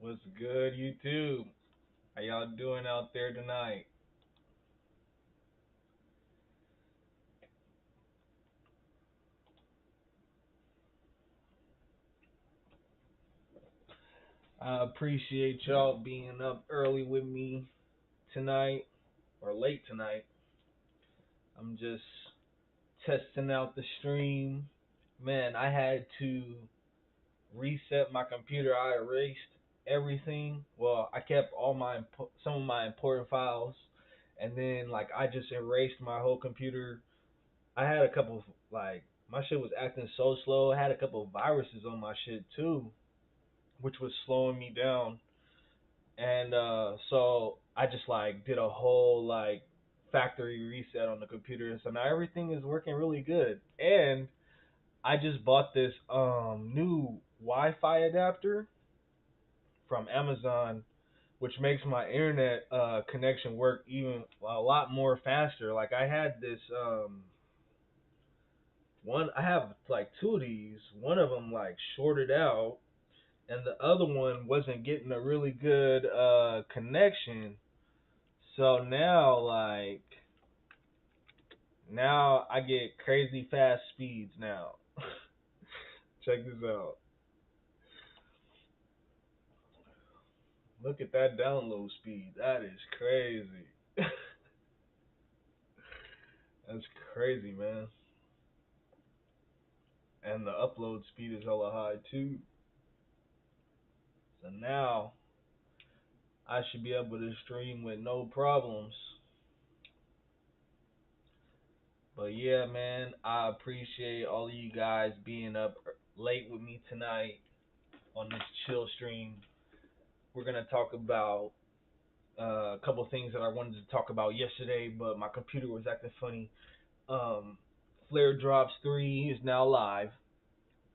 What's good, YouTube? How y'all doing out there tonight? I appreciate y'all being up early with me tonight, or late tonight. I'm just testing out the stream. Man, I had to reset my computer. I erased everything. Well, I kept some of my important files, and then like I just erased my whole computer. I had a couple of, like, my shit was acting so slow. I had a couple of viruses on my shit too, which was slowing me down. And so I just like did a whole like factory reset on the computer, and so now everything is working really good. And I just bought this new Wi-Fi adapter from Amazon, which makes my internet connection work even a lot more faster. Like I had this one, I have like two of these. One of them like shorted out, and the other one wasn't getting a really good connection. So now I get crazy fast speeds now. Check this out. Look at that download speed. That is crazy. That's crazy, man. And the upload speed is hella high too. So now I should be able to stream with no problems. But yeah, man, I appreciate all of you guys being up late with me tonight on this chill stream. We're gonna talk about a couple of things that I wanted to talk about yesterday, but my computer was acting funny. Um, FlareDrops 03 is now live.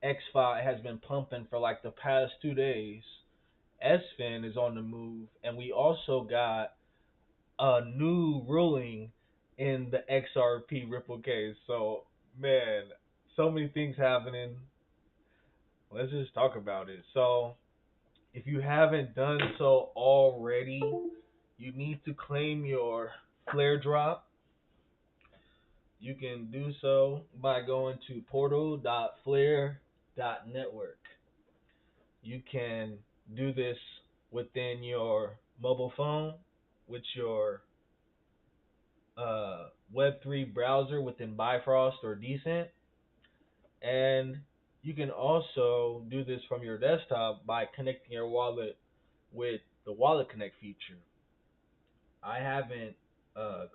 XFI has been pumping for like the past 2 days. SFIN is on the move, and we also got a new ruling in the XRP Ripple case. So man, so many things happening. Let's just talk about it. So if you haven't done so already, you need to claim your flare drop. You can do so by going to portal.flare.network. You can do this within your mobile phone with your Web3 browser within Bifrost or Decent. And you can also do this from your desktop by connecting your wallet with the Wallet Connect feature. I haven't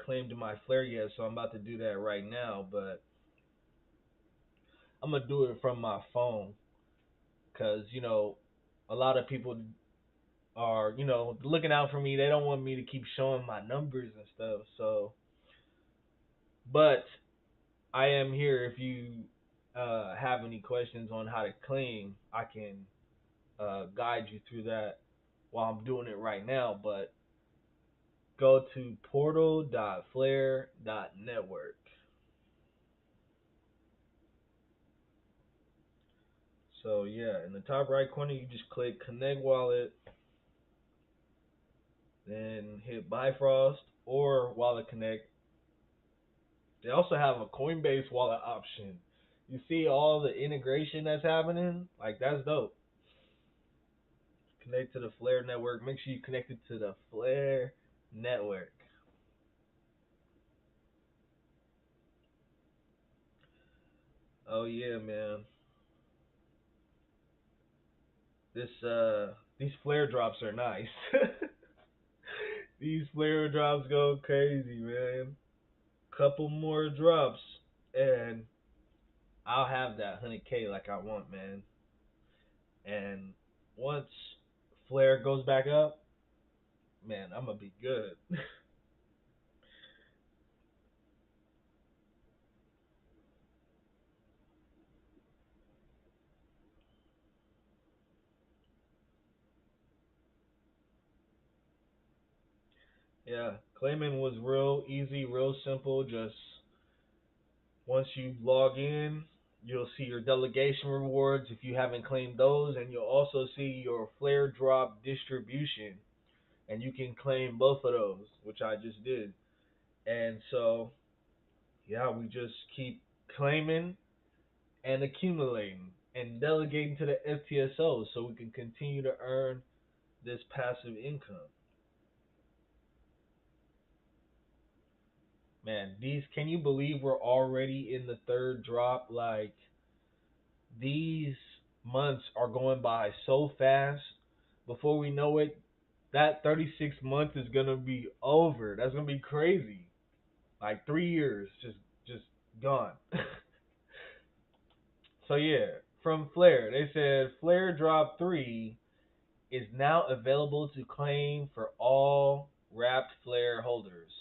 claimed my Flare yet, so I'm about to do that right now, but I'm gonna do it from my phone because a lot of people are looking out for me. They don't want me to keep showing my numbers and stuff. So, but I am here if you have any questions on how to claim. I can guide you through that while I'm doing it right now. But go to portal.flare.network. So yeah, in the top right corner, you just click Connect Wallet, then hit Bifrost or Wallet Connect. They also have a Coinbase wallet option. You see all the integration that's happening? Like that's dope. Connect to the Flare network. Make sure you connect it to the Flare network. Oh yeah, man. These flare drops are nice. These flare drops go crazy, man. Couple more drops and I'll have that 100K like I want, man. And once flare goes back up, man, I'm gonna be good. Yeah, claiming was real easy, real simple. Just once you log in, You'll see your delegation rewards if you haven't claimed those, and you'll also see your flare drop distribution, and you can claim both of those, which I just did. And so, yeah, we just keep claiming and accumulating and delegating to the FTSO so we can continue to earn this passive income. Man, these can you believe we're already in the third drop? Like these months are going by so fast. Before we know it, that 36 month is gonna be over. That's gonna be crazy. Like 3 years just gone. So yeah, from Flare, they said FlareDrop.03 is now available to claim for all wrapped Flare holders.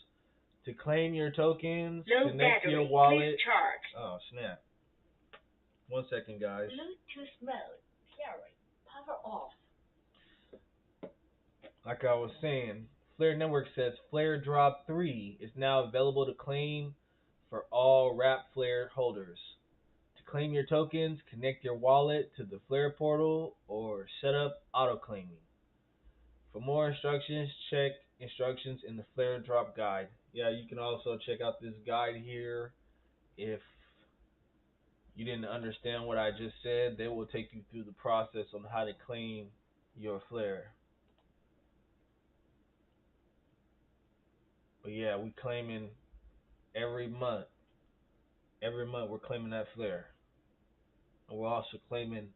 To claim your tokens, Low connect battery, your wallet. please charge. Oh snap! 1 second, guys. Bluetooth mode. Carry. Power off. Like I was saying, Flare Network says FlareDrop.03 is now available to claim for all wrapped Flare holders. To claim your tokens, connect your wallet to the Flare portal or set up auto claiming. For more instructions, check instructions in the Flare Drop guide. Yeah, you can also check out this guide here. If you didn't understand what I just said, they will take you through the process on how to claim your Flare. But yeah, we claiming every month. Every month we're claiming that Flare. And we're also claiming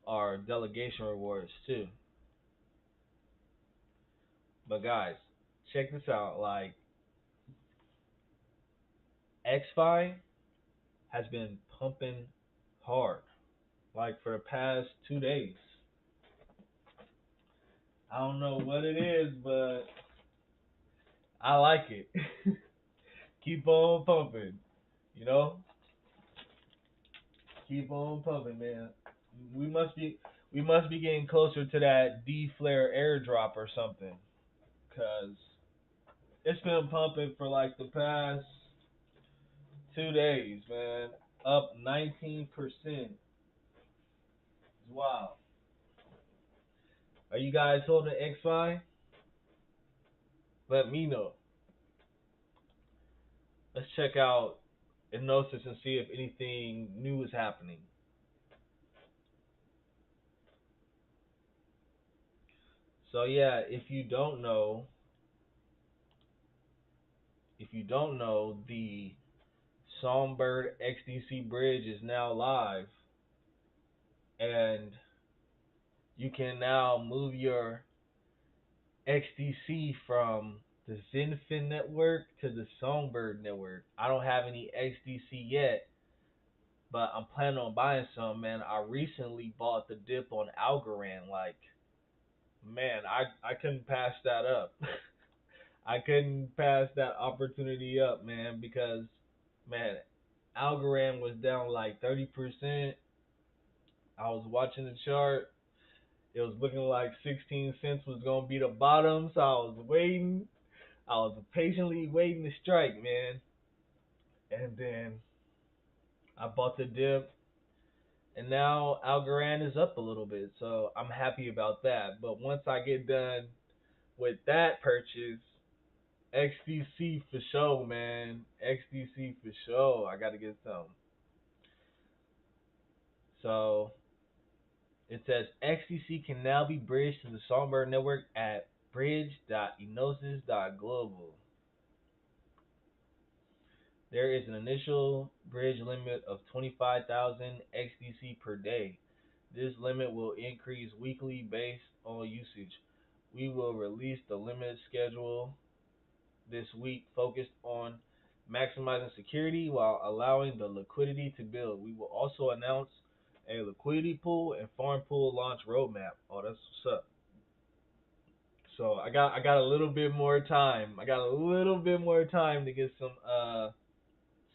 our delegation rewards too. But guys, check this out. Like XFI has been pumping hard. Like for the past 2 days. I don't know what it is, but I like it. Keep on pumping. You know? Keep on pumping, man. We must be we must be getting closer to that D Flare airdrop or something. Cause it's been pumping for like the past 2 days, man. Up 19%. Wow. Are you guys holding XFI? Let me know. Let's check out Hypnosis and see if anything new is happening. So yeah, if you don't know, the Songbird XDC bridge is now live, and you can now move your XDC from the Zenfin network to the Songbird network. I don't have any XDC yet, but I'm planning on buying some, man. I recently bought the dip on Algorand. Like, man, I couldn't pass that up. I couldn't pass that opportunity up, man, because, man, Algorand was down like 30%. I was watching the chart. It was looking like 16 cents was going to be the bottom, so I was waiting. I was patiently waiting to strike, man. And then I bought the dip, and now Algorand is up a little bit, so I'm happy about that. But once I get done with that purchase, XDC for sure, man. XDC for sure. I got to get some. So it says XDC can now be bridged to the Songbird network at bridge.enosis.global. There is an initial bridge limit of 25,000 XDC per day. This limit will increase weekly based on usage. We will release the limit schedule this week focused on maximizing security while allowing the liquidity to build. We will also announce a liquidity pool and farm pool launch roadmap. Oh, that's what's up. So I got a little bit more time. I got a little bit more time to get some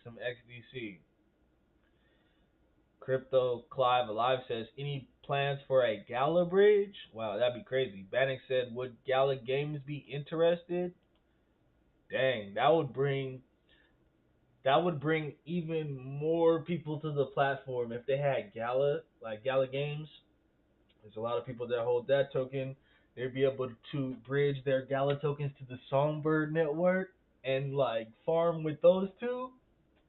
XDC. Crypto Clive Alive says, any plans for a Gala bridge? Wow, that'd be crazy. Bannock said, would Gala Games be interested? Dang, That would bring even more people to the platform if they had Gala, like Gala Games. There's a lot of people that hold that token. They'd be able to bridge their Gala tokens to the Songbird network and like farm with those two.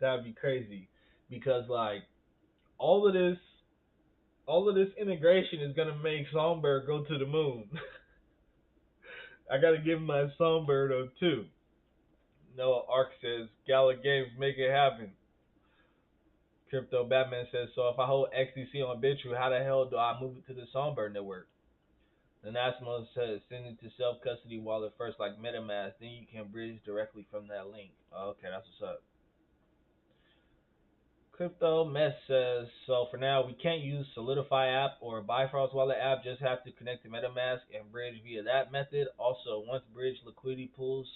That'd be crazy because like all of this, all of this integration is gonna make Songbird go to the moon. I gotta give my Songbird a two. Noah Ark says Gala Games make it happen. Crypto Batman says, so if I hold XDC on Bitrue, how the hell do I move it to the Songbird network? The Nasmo says send it to self custody wallet first, like MetaMask, then you can bridge directly from that link. Okay, that's what's up. Crypto Mess says, so for now we can't use Solidify app or Bifrost wallet app, just have to connect to MetaMask and bridge via that method. Also, once bridge liquidity pools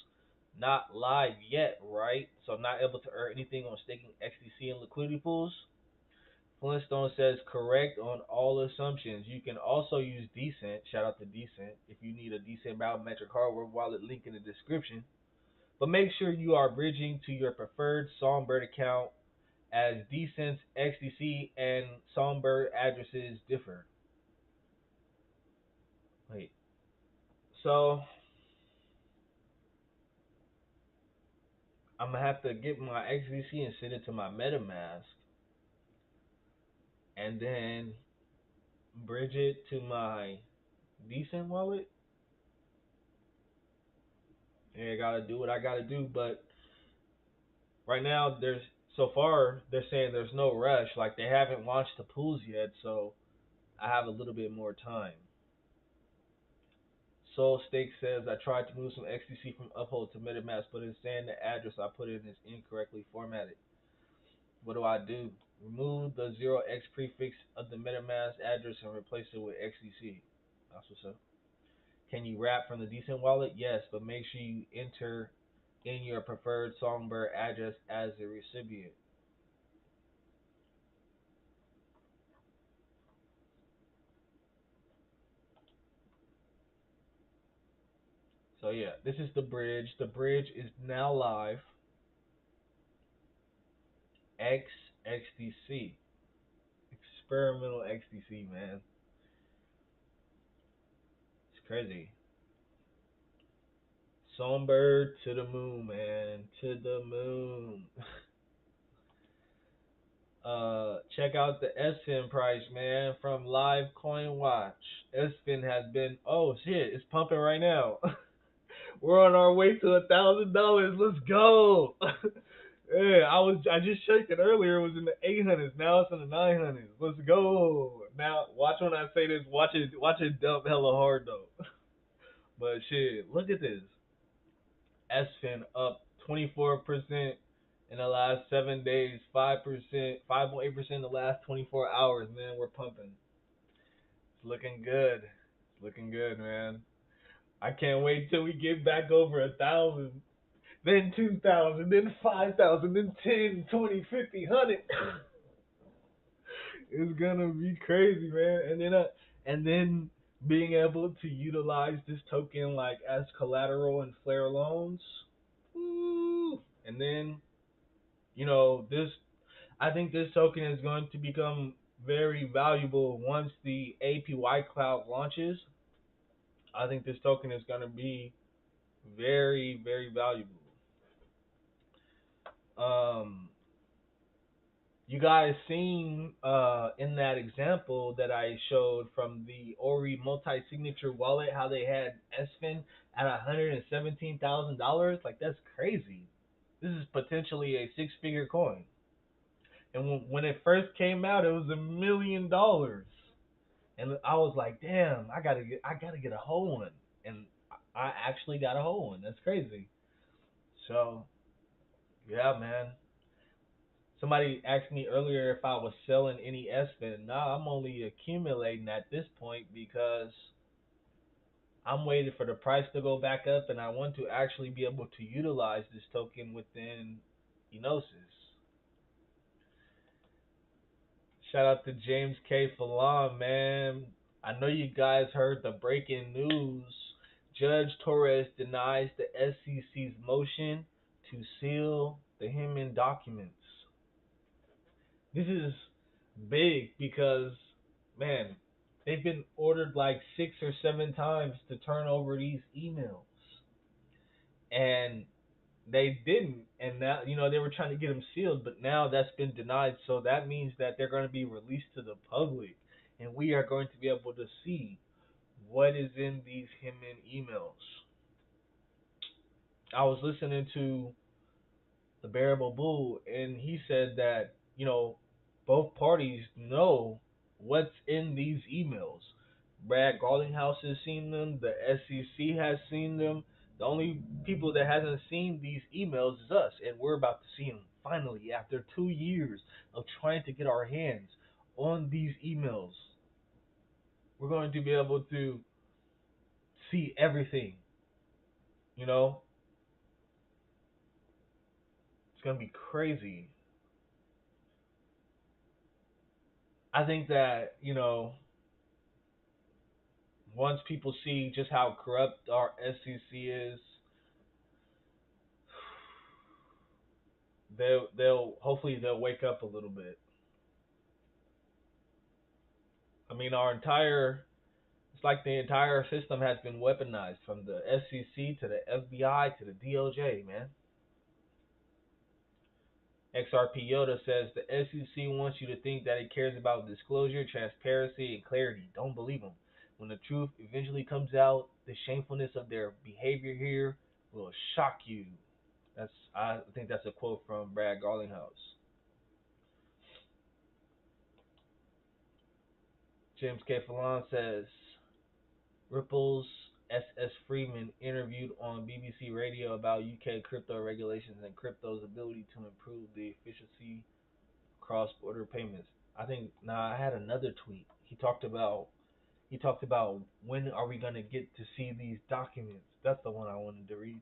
not live yet, right? So not able to earn anything on staking XDC and liquidity pools. Flintstone says correct on all assumptions. You can also use Decent. Shout out to Decent if you need a decent biometric hardware wallet. Link in the description. But make sure you are bridging to your preferred Songbird account, as Decent's XDC and Songbird addresses differ. Wait. So I'm gonna have to get my XDC and send it to my MetaMask, and then bridge it to my Decent wallet. Yeah, I gotta do what I gotta do, but right now there's so far they're saying there's no rush. Like they haven't launched the pools yet, so I have a little bit more time. Soul Steak says I tried to move some XTC from Uphold to MetaMask, but it's saying the address I put in is incorrectly formatted. What do I do? Remove the 0x prefix of the MetaMask address and replace it with XTC. That's what's up. Can you wrap from the Decent wallet? Yes, but make sure you enter in your preferred Songbird address as a recipient. So yeah, this is the bridge. The bridge is now live. XXDC. Experimental XDC, man. It's crazy. Songbird to the moon, man. To the moon. Check out the SFIN price, man, from Live Coin Watch. SFIN has been, oh shit, it's pumping right now. We're on our way to $1,000. Let's go. Yeah, I just checked it earlier. It was in the 800s. Now it's in the 900s. Let's go. Now watch when I say this. Watch it dump hella hard though. But shit, look at this. SFIN up 24% in the last 7 days. 5%, 5.8% in the last 24 hours. Man, we're pumping. It's looking good. It's looking good, man. I can't wait till we get back over 1,000. Then 2,000, then 5,000, then 10, 20, 50, 100. It's gonna be crazy, man. And then being able to utilize this token like as collateral in Flare loans. Woo. And then, this I think this token is going to become very valuable once the APY cloud launches. I think this token is going to be very, very valuable. Um, You guys seen in that example that I showed from the Ori multi-signature wallet how they had SFIN at $117,000? Like that's crazy. This is potentially a six-figure coin. And when it first came out, it was $1 million. And I was like, damn, I gotta get a whole one. And I actually got a whole one. That's crazy. So yeah, man. Somebody asked me earlier if I was selling any SFIN. Nah, I'm only accumulating at this point because I'm waiting for the price to go back up and I want to actually be able to utilize this token within Enosis. Shout out to James K. Falon, man. I know you guys heard the breaking news. Judge Torres denies the SEC's motion to seal the Hinman documents. This is big because, man, they've been ordered like 6 or 7 times to turn over these emails, and they didn't. And now, they were trying to get them sealed, but now that's been denied. So that means that they're going to be released to the public, and we are going to be able to see what is in these Hinman emails. I was listening to the Bearable Bull, and he said that both parties know what's in these emails. Brad Garlinghouse has seen them. The SEC has seen them. The only people that hasn't seen these emails is us, and we're about to see them finally after 2 years of trying to get our hands on these emails. We're going to be able to see everything. You know, it's gonna be crazy. I think that once people see just how corrupt our SEC is, they'll hopefully they'll wake up a little bit. I mean, it's like the entire system has been weaponized from the SEC to the FBI to the DOJ, man. XRP Yoda says the SEC wants you to think that it cares about disclosure, transparency, and clarity. Don't believe them. When the truth eventually comes out, the shamefulness of their behavior here will shock you. I think that's a quote from Brad Garlinghouse. James K. Fallon says Ripple's S.S. Freeman interviewed on BBC Radio about UK crypto regulations and crypto's ability to improve the efficiency of cross-border payments. I had another tweet. He talked about when are we gonna get to see these documents. That's the one I wanted to read.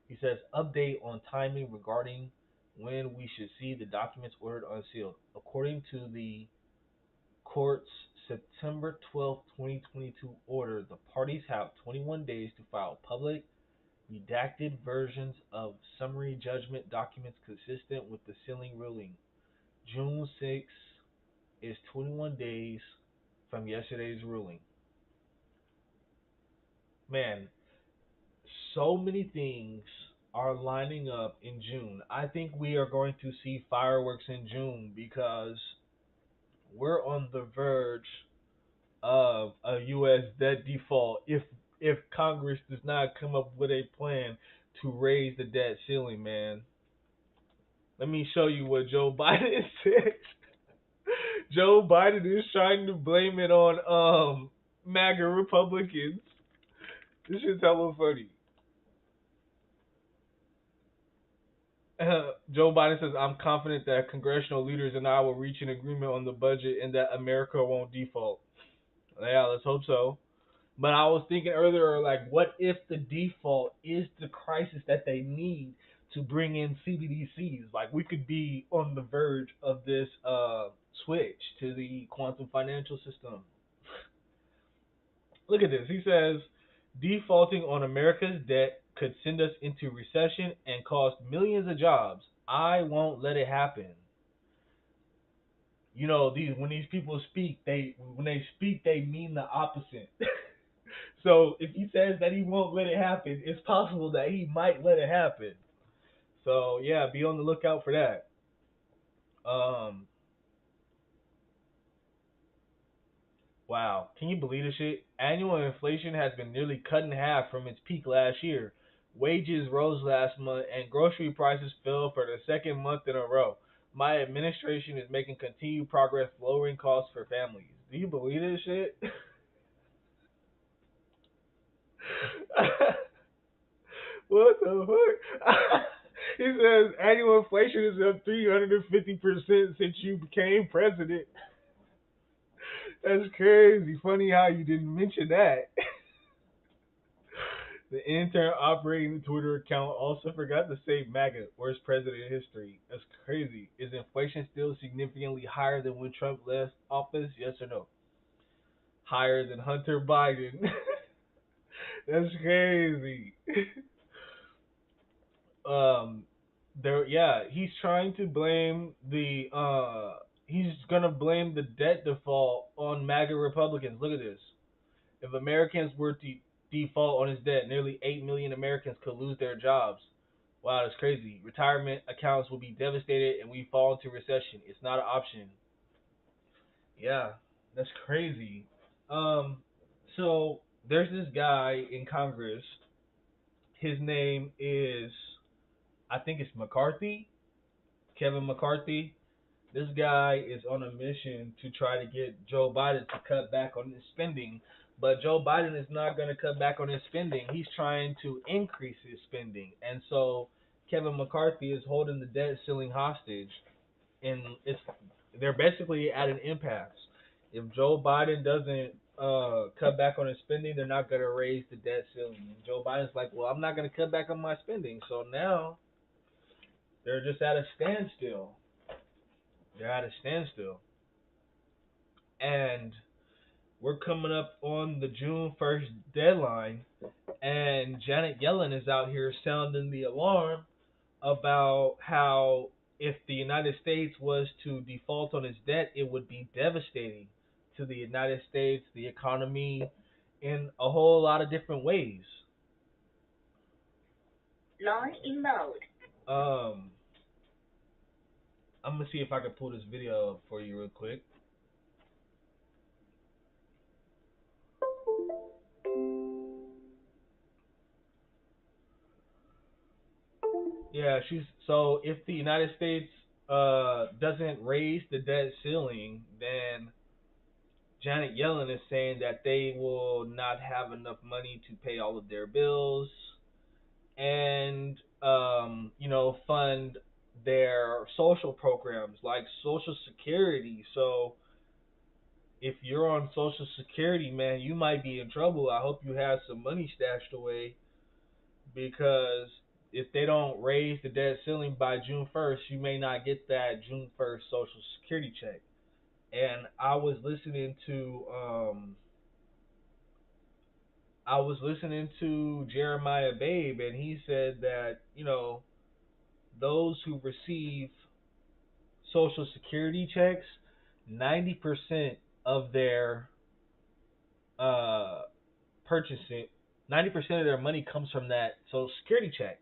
He says update on timing regarding when we should see the documents ordered unsealed. According to the court's September 12, 2022 order, the parties have 21 days to file public, redacted versions of summary judgment documents consistent with the sealing ruling. June 6 is 21 days from yesterday's ruling. Man, so many things are lining up in June. I think we are going to see fireworks in June because we're on the verge of a U.S. debt default if Congress does not come up with a plan to raise the debt ceiling, man. Let me show you what Joe Biden said. Joe Biden is trying to blame it on MAGA Republicans. This shit's hella funny. Joe Biden says, I'm confident that congressional leaders and I will reach an agreement on the budget and that America won't default. Yeah, let's hope so. But I was thinking earlier, like, what if the default is the crisis that they need to bring in CBDCs? Like, we could be on the verge of this switch to the quantum financial system. Look at this. He says, defaulting on America's debt could send us into recession and cost millions of jobs. I won't let it happen. When these people speak, they mean the opposite. So if he says that he won't let it happen, it's possible that he might let it happen. So yeah, be on the lookout for that. Um, wow, can you believe this shit? Annual inflation has been nearly cut in half from its peak last year. Wages rose last month, and grocery prices fell for the second month in a row. My administration is making continued progress lowering costs for families. Do you believe this shit? What the fuck? He says annual inflation is up 350% since you became president. That's crazy. Funny how you didn't mention that. The intern operating the Twitter account also forgot to say MAGA, worst president in history. That's crazy. Is inflation still significantly higher than when Trump left office? Yes or no? Higher than Hunter Biden. That's crazy. um, He's trying to blame he's gonna blame the debt default on MAGA Republicans. Look at this. If Americans were to default on his debt, nearly 8 million Americans could lose their jobs. Wow, that's crazy. Retirement accounts will be devastated and we fall into recession. It's not an option. Yeah, that's crazy. Um, so there's this guy in Congress. His name is, I think it's McCarthy, Kevin McCarthy. This guy is on a mission to try to get Joe Biden to cut back on his spending. But Joe Biden is not going to cut back on his spending. He's trying to increase his spending. And so Kevin McCarthy is holding the debt ceiling hostage. And they're basically at an impasse. If Joe Biden doesn't cut back on his spending, they're not going to raise the debt ceiling. And Joe Biden's like, well, I'm not going to cut back on my spending. So now they're just at a standstill. They're at a standstill. And we're coming up on the June 1st deadline, and Janet Yellen is out here sounding the alarm about how if the United States was to default on its debt, it would be devastating to the United States, the economy, in a whole lot of different ways. Learn in mode. Um, I'm gonna see if I can pull this video up for you real quick. Yeah, she's so if the United States doesn't raise the debt ceiling, then Janet Yellen is saying that they will not have enough money to pay all of their bills and fund their social programs like Social Security. So if you're on Social Security, man, you might be in trouble. I hope you have some money stashed away because if they don't raise the debt ceiling by June 1st, you may not get that June 1st Social Security check. And I was listening to Jeremiah Babe, and he said that those who receive Social Security checks, 90% of their uh, purchasing, 90% of their money comes from that Social Security check.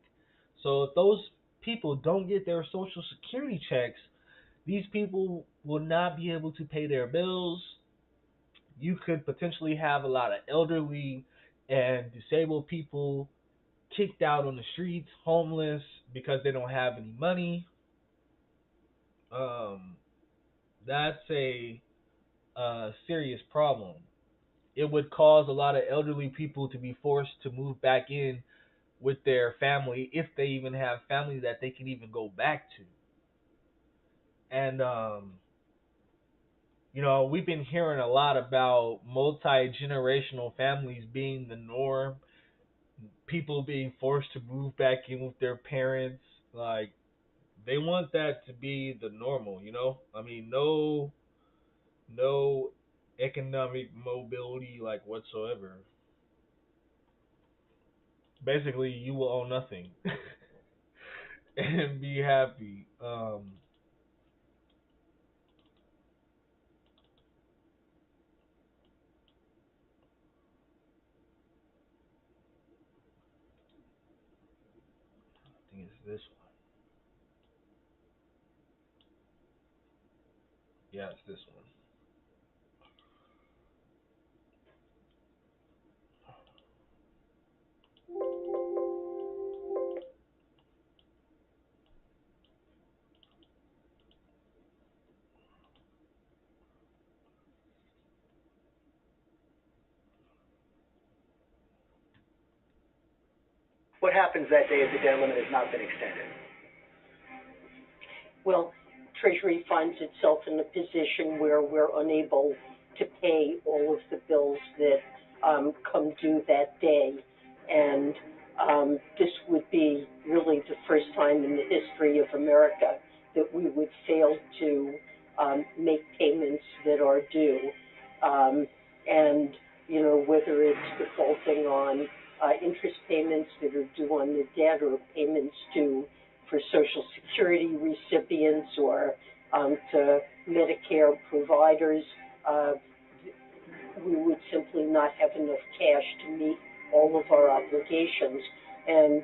So if those people don't get their Social Security checks, these people will not be able to pay their bills. You could potentially have a lot of elderly and disabled people kicked out on the streets, homeless because they don't have any money. Um, that's a serious problem. It would cause a lot of elderly people to be forced to move back in with their family if they even have family that they can even go back to. And we've been hearing a lot about multi-generational families being the norm, people being forced to move back in with their parents. Like, they want that to be the normal. I mean, no economic mobility like whatsoever. Basically, you will own nothing and be happy. I think it's this one. Yeah, it's this one. What happens that day if the debt limit has not been extended? Well, Treasury finds itself in a position where we're unable to pay all of the bills that come due that day. And this would be really the first time in the history of America that we would fail to make payments that are due. And, whether it's defaulting on interest payments that are due on the debt or payments to for Social Security recipients or to Medicare providers, uh, we would simply not have enough cash to meet all of our obligations. And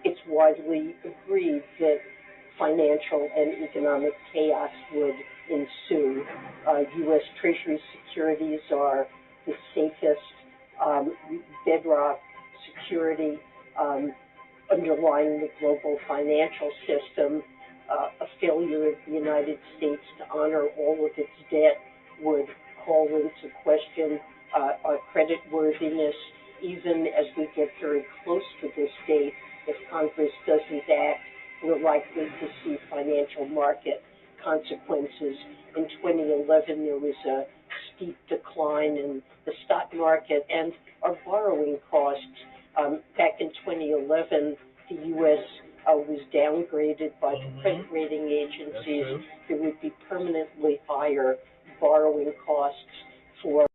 it's widely agreed that financial and economic chaos would ensue. U.S. Treasury securities are the safest bedrock security underlying the global financial system. A failure of the United States to honor all of its debt would call into question our credit worthiness, even as we get very close to this date. If Congress doesn't act, we're likely to see financial market consequences. In 2011, there was a steep decline in the stock market and our borrowing costs. Back in 2011, the U.S. Was downgraded by the credit rating agencies. There would be permanently higher borrowing costs for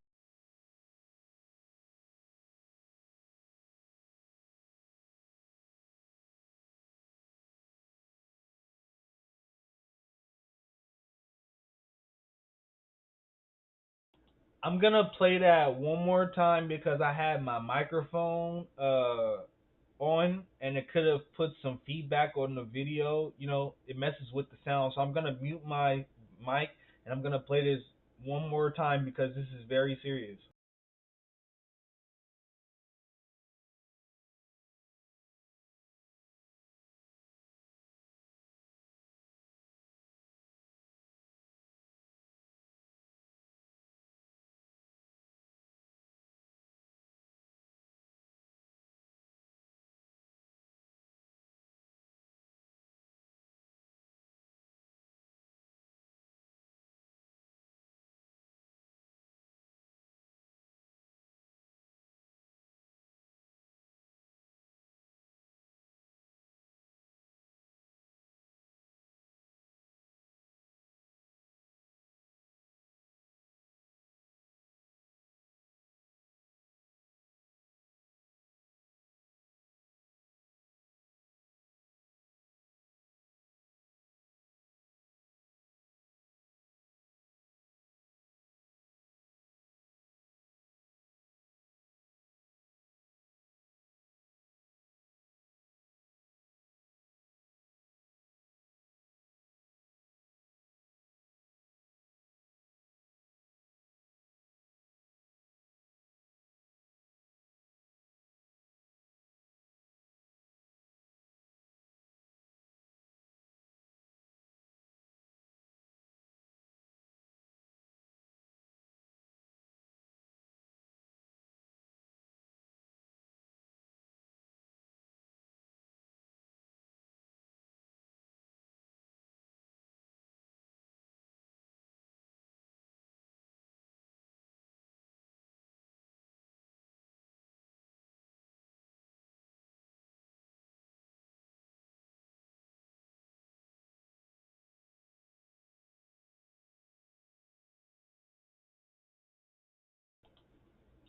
I'm gonna play that one more time because I had my microphone on and it could have put some feedback on the video. You know, it messes with the sound. So I'm gonna mute my mic and I'm gonna play this one more time because this is very serious.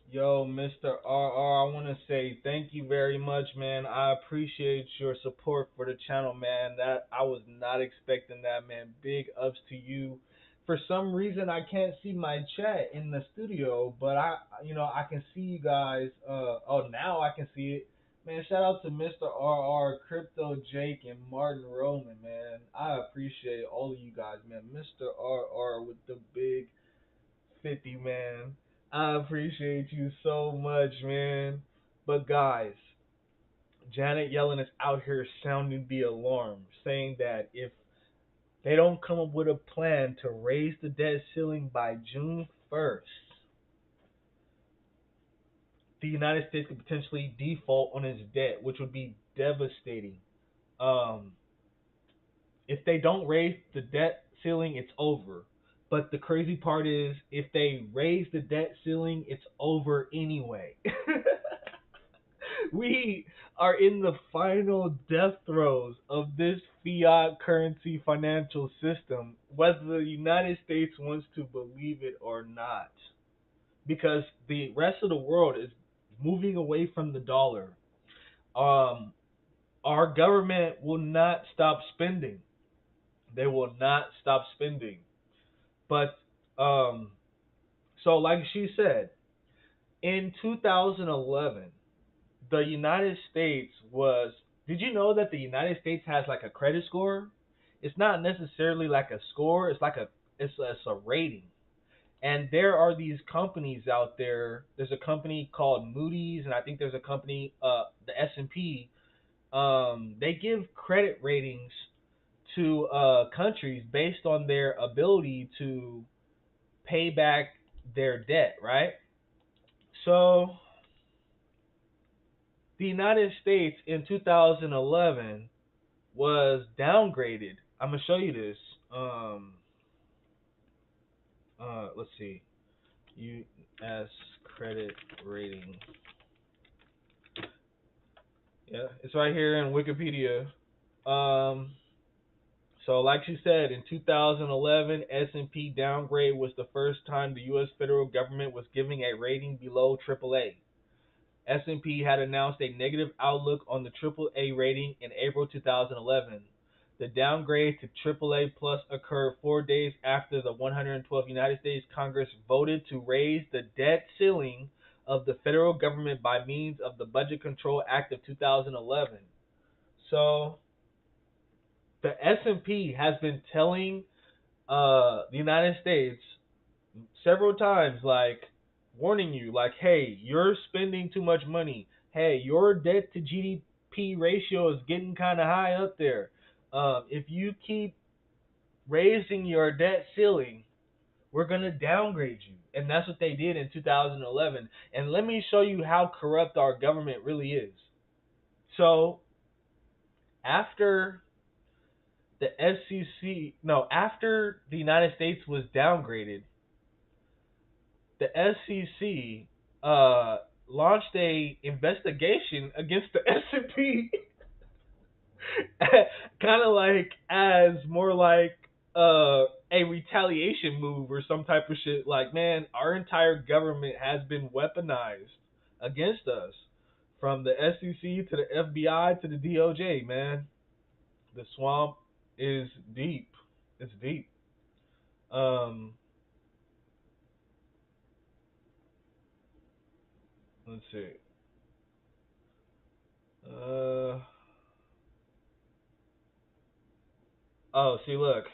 Yo, Mr. RR, I want to say thank you very much, man. I appreciate your support for the channel, man. That I was not expecting that, man. Big ups to you. For some reason, I can't see my chat in the studio, but I can see you guys. Oh, now I can see it. Man, shout out to Mr. RR, Crypto Jake, and Martin Roman, man. I appreciate all of you guys, man. Mr. RR with the big 50, man. I appreciate you so much, man. But guys, Janet Yellen is out here sounding the alarm, saying that if they don't come up with a plan to raise the debt ceiling by June 1st, the United States could potentially default on its debt, which would be devastating. Um, if they don't raise the debt ceiling, it's over. But the crazy part is, if they raise the debt ceiling, it's over anyway. We are in the final death throes of this fiat currency financial system, whether the United States wants to believe it or not. Because the rest of the world is moving away from the dollar. Um, our government will not stop spending. They will not stop spending. But so like she said, in 2011, the United States was. Did you know that the United States has like a credit score? It's not necessarily like a score. It's a rating. And there are these companies out there. There's a company called Moody's, and I think there's a company, the S&P. They give credit ratings to countries based on their ability to pay back their debt, right? So the United States in 2011 was downgraded. I'm gonna show you this. Let's see. U.S. credit rating. Yeah, it's right here in Wikipedia. Um, so like she said, in 2011, S&P downgrade was the first time the U.S. federal government was giving a rating below AAA. S&P had announced a negative outlook on the AAA rating in April 2011. The downgrade to AAA plus occurred 4 days after the 112th United States Congress voted to raise the debt ceiling of the federal government by means of the Budget Control Act of 2011. So the S&P has been telling the United States several times, like warning you, like, hey, you're spending too much money. Hey, your debt to GDP ratio is getting kind of high up there. If you keep raising your debt ceiling, we're gonna downgrade you, and that's what they did in 2011. And let me show you how corrupt our government really is. So after the SEC, no, after the United States was downgraded, the SEC launched a investigation against the S&P, kind of like as more like a retaliation move or some type of shit. Like, man, our entire government has been weaponized against us, from the SEC to the FBI to the DOJ. Man, the swamp is deep. It's deep. Um, let's see. Uh, oh, see, look.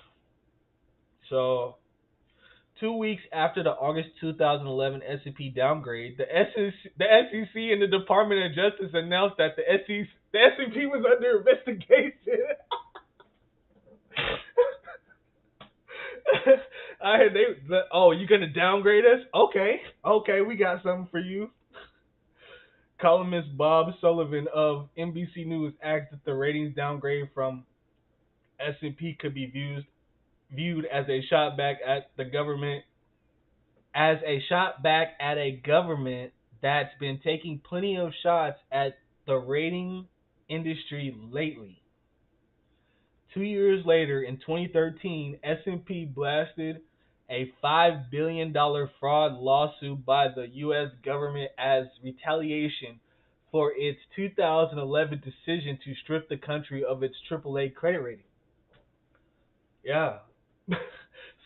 So 2 weeks after the August 2011 S&P downgrade, the SEC and the Department of Justice announced that the S&P was under investigation. You gonna downgrade us? Okay, we got something for you. Columnist Bob Sullivan of NBC News asked if the ratings downgrade from S&P could be viewed as a shot back at the government that's been taking plenty of shots at the rating industry lately. 2 years later, in 2013, S&P blasted a $5 billion fraud lawsuit by the U.S. government as retaliation for its 2011 decision to strip the country of its AAA credit rating. Yeah.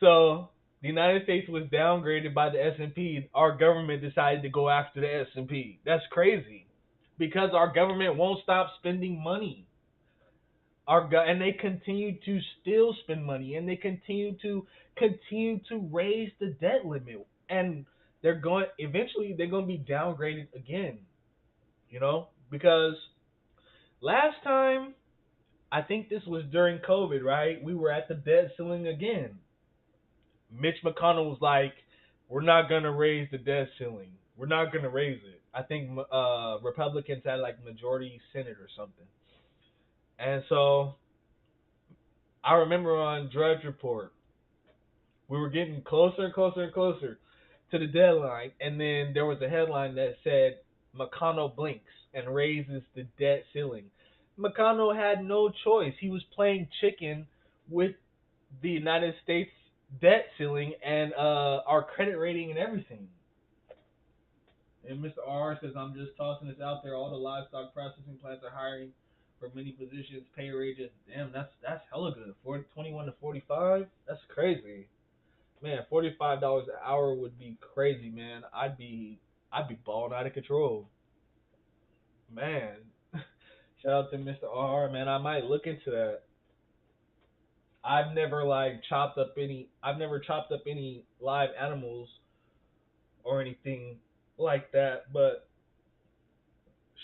So the United States was downgraded by the S&P. Our government decided to go after the S&P. That's crazy, because our government won't stop spending money. And they continue to still spend money, and they continue to raise the debt limit, and they're going eventually they're going to be downgraded again. Because last time, I think this was during COVID, right? We were at the debt ceiling again. Mitch McConnell was like, "We're not gonna raise the debt ceiling. We're not gonna raise it." I think Republicans had like majority Senate or something. And so I remember on Drudge Report, we were getting closer and closer and closer to the deadline, and then there was a headline that said McConnell blinks and raises the debt ceiling. McConnell had no choice. He was playing chicken with the United States debt ceiling and our credit rating and everything. And Mr. R says, "I'm just tossing this out there. All the livestock processing plants are hiring for many positions. Pay ranges, damn, that's hella good. 21 to 45, that's crazy, man. $45 an hour would be crazy, man. I'd be balling out of control, man. Shout out to Mr. R, man. I might look into that. I've never like chopped up any. I've never chopped up any live animals or anything like that, but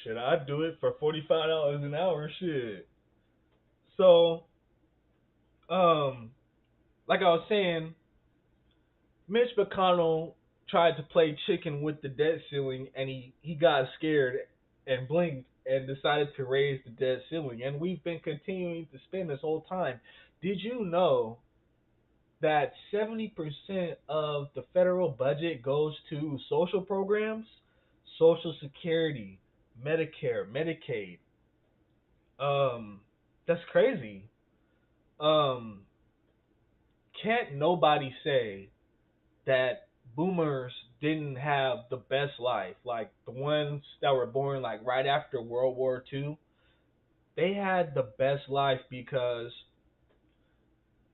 should I do it for $45 an hour? Shit. So, um, like I was saying, Mitch McConnell tried to play chicken with the debt ceiling, and he got scared and blinked and decided to raise the debt ceiling. And we've been continuing to spend this whole time. Did you know that 70% of the federal budget goes to social programs, Social Security, Medicare, Medicaid? Um, that's crazy. Um, can't nobody say that boomers didn't have the best life. Like the ones that were born like right after World War II, they had the best life because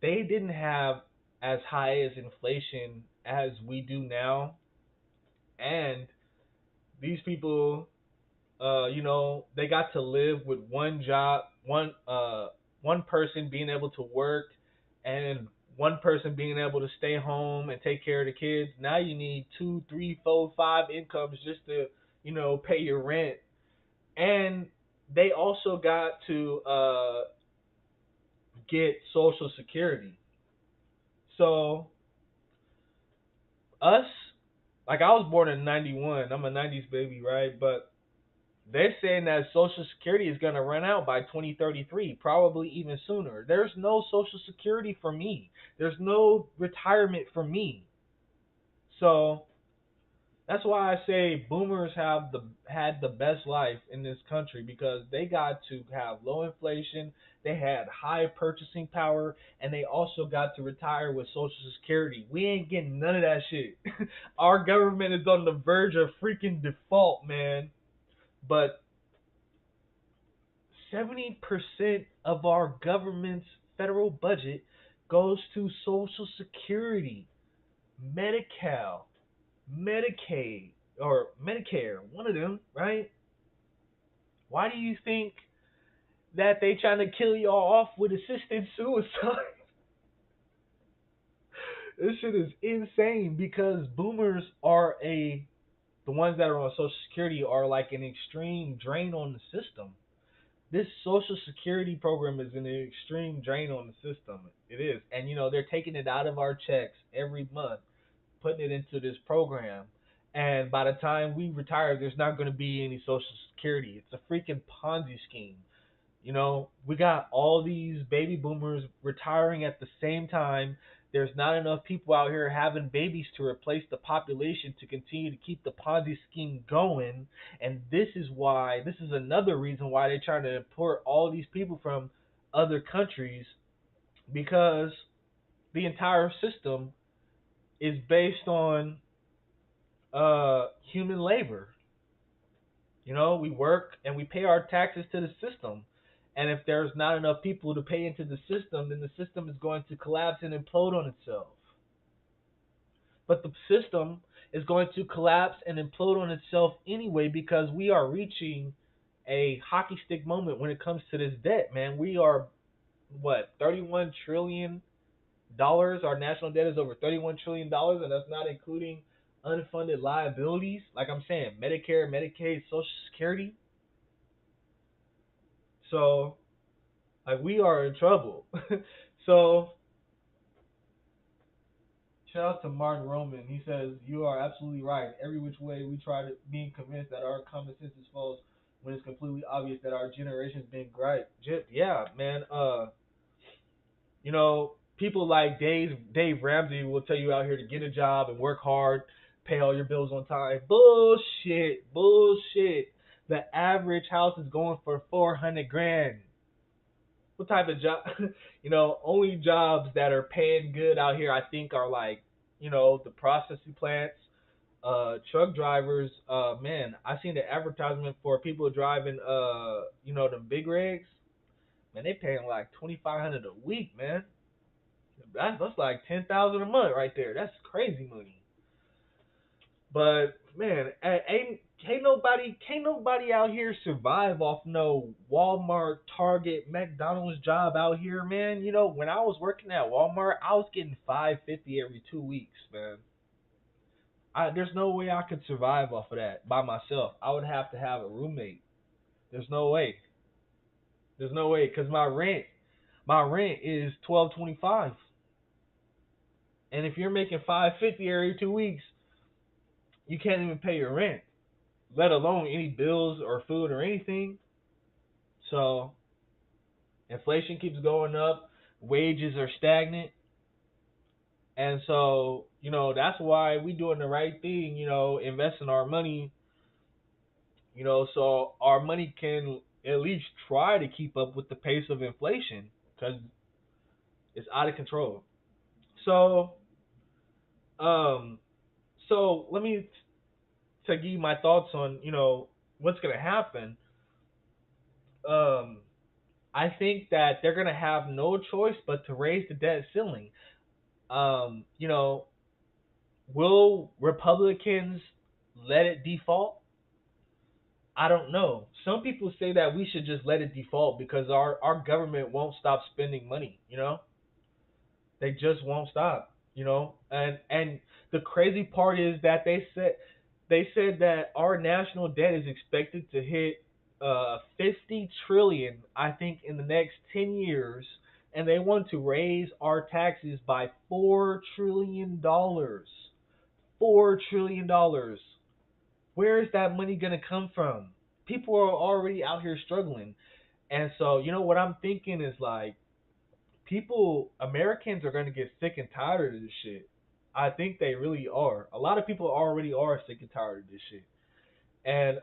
they didn't have as high as inflation as we do now. And these people, they got to live with one job, one person being able to work, and one person being able to stay home and take care of the kids. Now you need two, three, four, five incomes just to, pay your rent. And they also got to get Social Security. So us, like I was born in '91. I'm a '90s baby, right? But they're saying that Social Security is going to run out by 2033, probably even sooner. There's no Social Security for me. There's no retirement for me. So that's why I say boomers had the best life in this country because they got to have low inflation, they had high purchasing power, and they also got to retire with Social Security. We ain't getting none of that shit. Our government is on the verge of freaking default, man. But 70% of our government's federal budget goes to Social Security, Medi-Cal, Medicaid, or Medicare, one of them, right? Why do you think that they trying to kill y'all off with assisted suicide? This shit is insane because boomers are the ones that are on Social Security are like an extreme drain on the system. This Social Security program is an extreme drain on the system. It is. And they're taking it out of our checks every month, putting it into this program. And by the time we retire, there's not going to be any Social Security. It's a freaking Ponzi scheme. We got all these baby boomers retiring at the same time. There's not enough people out here having babies to replace the population to continue to keep the Ponzi scheme going. And this is another reason why they're trying to import all these people from other countries because the entire system is based on human labor. We work and we pay our taxes to the system. And if there's not enough people to pay into the system, then the system is going to collapse and implode on itself. But the system is going to collapse and implode on itself anyway because we are reaching a hockey stick moment when it comes to this debt, man. We are, what, $31 trillion? Our national debt is over $31 trillion, and that's not including unfunded liabilities. Like I'm saying, Medicare, Medicaid, Social Security. So, like, we are in trouble. So, shout out to Martin Roman. He says, "You are absolutely right. Every which way we try to being convinced that our common sense is false when it's completely obvious that our generation's been great." Yeah, man. People like Dave Ramsey will tell you out here to get a job and work hard, pay all your bills on time. Bullshit, bullshit. The average house is going for 400 grand. What type of job? Only jobs that are paying good out here, I think, are like, the processing plants, truck drivers, man, I seen the advertisement for people driving, the big rigs. Man, they paying like 2,500 a week, man. That's like 10,000 a month right there. That's crazy money. But man, ain't can't nobody out here survive off no Walmart, Target, McDonald's job out here, man. When I was working at Walmart, I was getting 550 every 2 weeks, man. There's no way I could survive off of that by myself. I would have to have a roommate. There's no way. There's no way because my rent is 12.25, and if you're making 550 every 2 weeks, you can't even pay your rent, let alone any bills or food or anything. So inflation keeps going up, wages are stagnant, and so that's why we doing the right thing. Investing our money. So our money can at least try to keep up with the pace of inflation because it's out of control. So, um, let me to give you my thoughts on what's gonna happen. Um, I think that they're gonna have no choice but to raise the debt ceiling. Um, you know, will Republicans let it default? I don't know. Some people say that we should just let it default because our government won't stop spending money. They just won't stop. And the crazy part is that they said that our national debt is expected to hit 50 trillion, I think, in the next 10 years, and they want to raise our taxes by $4 trillion. $4 trillion. Where is that money gonna come from? People are already out here struggling, and so what I'm thinking is like Americans are gonna get sick and tired of this shit. I think they really are. A lot of people already are sick and tired of this shit, and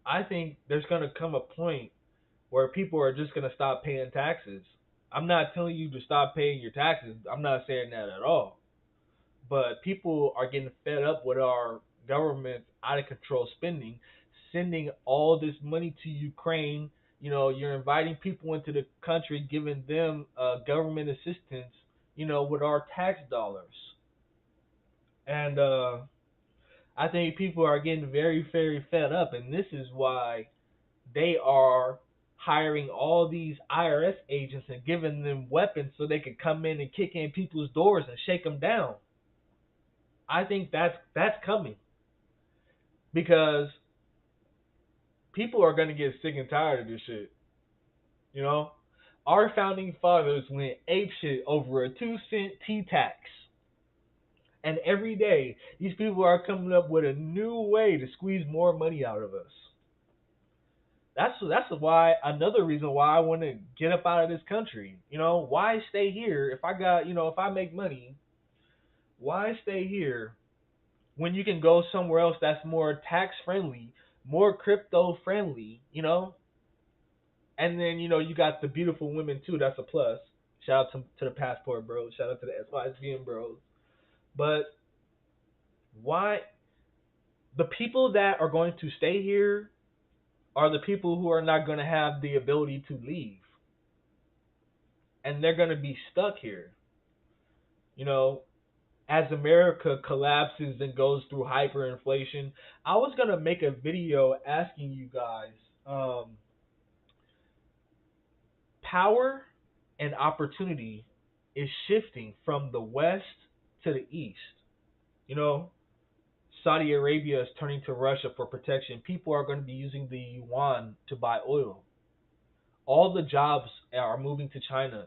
I think there's gonna come a point where people are just gonna stop paying taxes. I'm not telling you to stop paying your taxes. I'm not saying that at all. But people are getting fed up with our government out of control spending, sending all this money to Ukraine. You're inviting people into the country, giving them government assistance, with our tax dollars. And I think people are getting very, very fed up. And this is why they are hiring all these IRS agents and giving them weapons so they can come in and kick in people's doors and shake them down. I think that's coming because people are gonna get sick and tired of this shit. You know, our founding fathers went ape shit over a 2-cent tea tax, and every day these people are coming up with a new way to squeeze more money out of us. That's why another reason why I want to get up out of this country. Why stay here if if I make money? Why stay here when you can go somewhere else that's more tax friendly, more crypto friendly, And then, you got the beautiful women too, that's a plus. Shout out to the passport bros, shout out to the SYSBM bros. But why the people that are going to stay here are the people who are not going to have the ability to leave. And they're going to be stuck here. You know, as America collapses and goes through hyperinflation, I was going to make a video asking you guys power and opportunity is shifting from the west to the east. You know, Saudi Arabia is turning to Russia for protection. People are going to be using the yuan to buy oil. All the jobs are moving to China.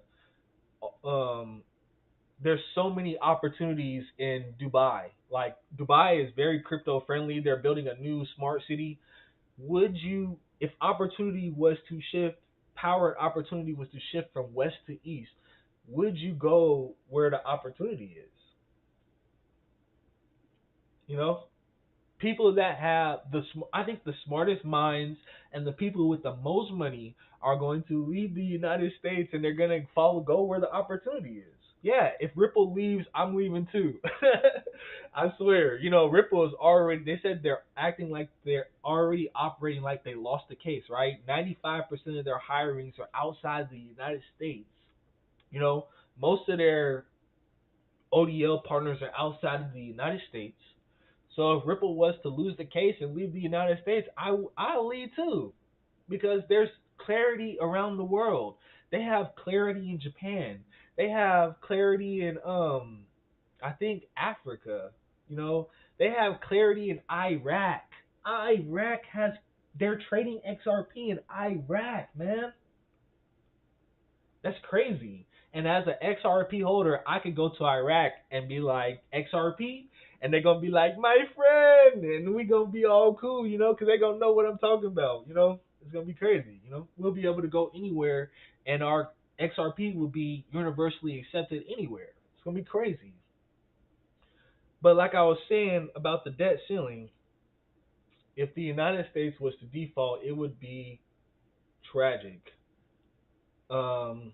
Um, there's so many opportunities in Dubai. Like Dubai is very crypto friendly. They're building a new smart city. If opportunity was to shift, power and opportunity was to shift from west to east, would you go where the opportunity is? You know, people that have I think the smartest minds and the people with the most money are going to leave the United States and they're going to go where the opportunity is. Yeah, if Ripple leaves, I'm leaving too. I swear. You know, Ripple is already. They said they're acting like they're already operating like they lost the case. Right? 95% of their hirings are outside the United States. You know, most of their ODL partners are outside of the United States. So if Ripple was to lose the case and leave the United States, I'll leave too, because there's clarity around the world. They have clarity in Japan. They have clarity in I think Africa. You know, they have clarity in Iraq. Iraq has they're trading XRP in Iraq, man. That's crazy. And as an XRP holder, I could go to Iraq and be like XRP, and they're gonna be like my friend, and we gonna be all cool, you know, because they gonna know what I'm talking about, you know. It's gonna be crazy, you know. We'll be able to go anywhere, and our XRP will be universally accepted anywhere. It's gonna be crazy. But like I was saying about the debt ceiling, if the United States was to default, it would be tragic. Um,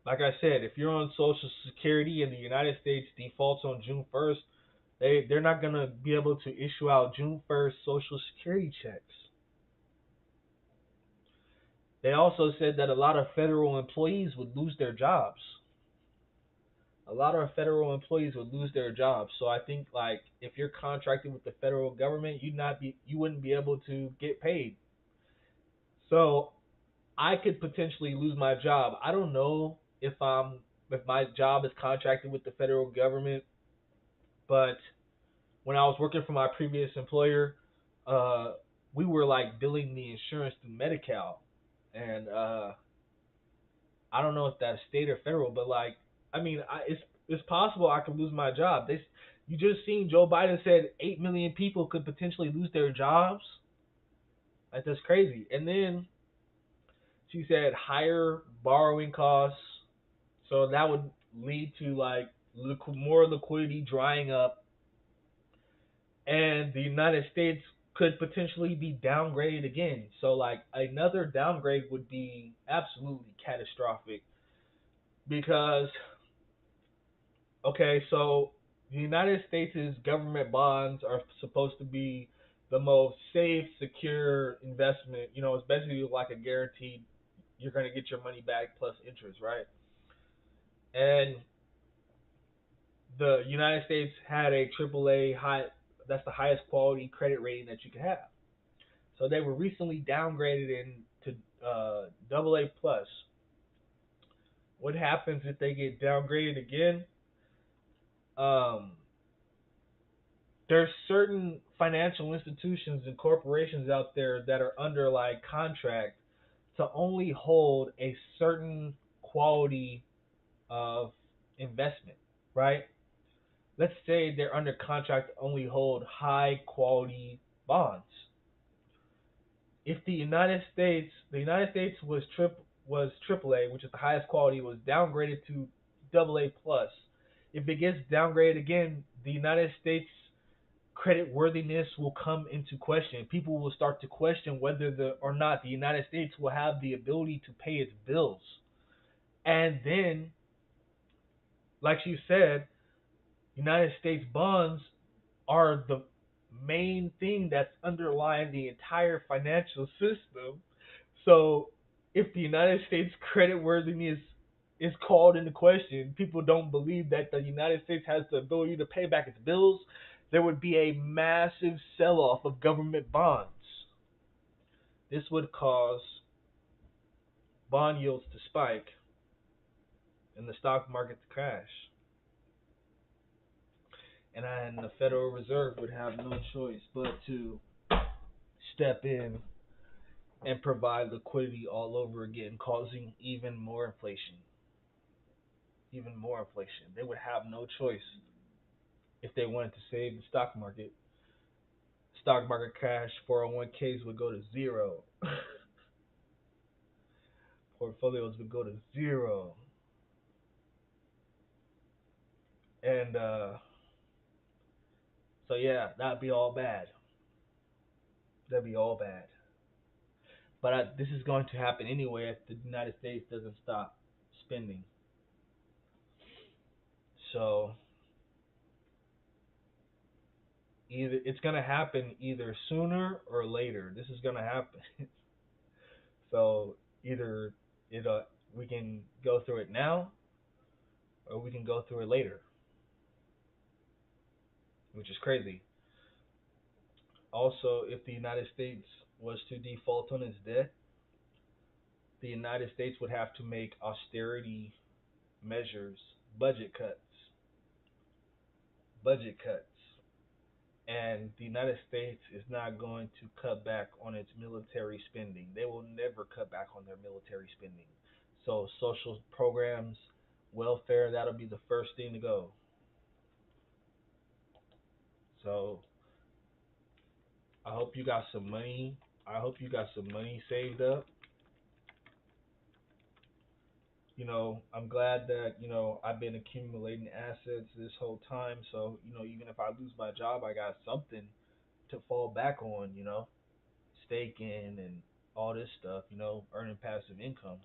like I said, if you're on Social Security and the United States defaults on June 1st, they're not gonna be able to issue out June 1st Social Security checks. They also said that a lot of federal employees would lose their jobs. A lot of federal employees would lose their jobs. So I think like if you're contracted with the federal government, you wouldn't be able to get paid. So I could potentially lose my job. I don't know if my job is contracted with the federal government, but when I was working for my previous employer, uh, we were like billing the insurance through Medi-Cal, and I don't know if that's state or federal, but like, I mean, it's possible I could lose my job. You just seen Joe Biden said 8 million people could potentially lose their jobs. Like that's crazy. And then she said higher borrowing costs, so that would lead to like more liquidity drying up, and the United States could potentially be downgraded again. So like another downgrade would be absolutely catastrophic because okay, so the United States' government bonds are supposed to be the most safe, secure investment. You know, it's basically like a guaranteed you're going to get your money back plus interest, right? And the United States had a AAA high, that's the highest quality credit rating that you could have. So they were recently downgraded into AA plus. What happens if they get downgraded again? Um, there's certain financial institutions and corporations out there that are under like contract to only hold a certain quality of investment, right? Let's say they're under contract to only hold high quality bonds. If the United States was AAA, which is the highest quality, was downgraded to AA plus. If it gets downgraded again, the United States credit worthiness will come into question. People will start to question whether the or not the United States will have the ability to pay its bills. And then, like you said, United States bonds are the main thing that's underlying the entire financial system. So if the United States credit worthiness is called into question, people don't believe that the United States has the ability to pay back its bills, there would be a massive sell off of government bonds. This would cause bond yields to spike and the stock market to crash. And the Federal Reserve would have no choice but to step in and provide liquidity all over again, causing even more inflation. Even more inflation. They would have no choice if they wanted to save the stock market. Stock market crash, 401ks would go to zero. Portfolios would go to zero. And so yeah, that'd be all bad. That'd be all bad. But this is going to happen anyway if the United States doesn't stop. spending. So either it's gonna happen either sooner or later. This is gonna happen. So either it we can go through it now or we can go through it later, which is crazy. Also, if the United States was to default on its debt, the United States would have to make austerity measures, budget cuts, budget cuts. And the United States is not going to cut back on its military spending. They will never cut back on their military spending. So social programs, welfare, that'll be the first thing to go. So I hope you got some money. I hope you got some money saved up. I'm glad that, I've been accumulating assets this whole time. So, even if I lose my job, I got something to fall back on, staking and all this stuff, earning passive income.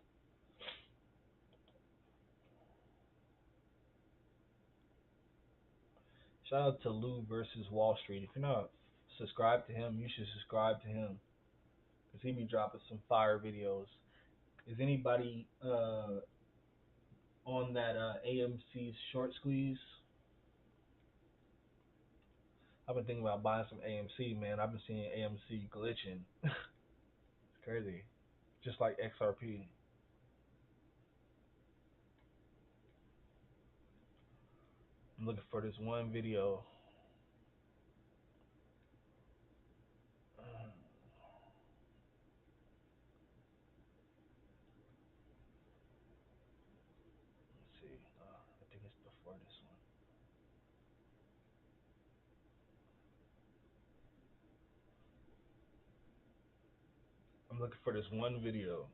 Shout out to Lou versus Wall Street. If you're not subscribed to him, you should subscribe to him because he be dropping some fire videos. Is anybody on that AMC short squeeze? I've been thinking about buying some AMC, man. I've been seeing AMC glitching. It's crazy. Just like XRP. I'm looking for this one video. Let's see. I think it's before this one. I'm looking for this one video.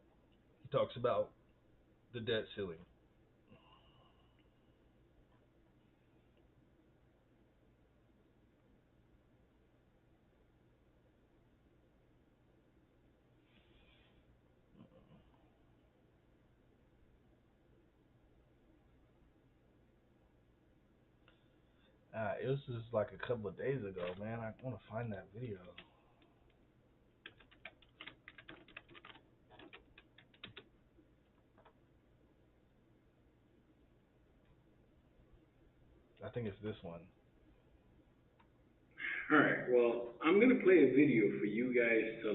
He talks about the debt ceiling. It was just like a couple of days ago, man. I want to find that video. I think it's this one. All right, well, I'm gonna play a video for you guys to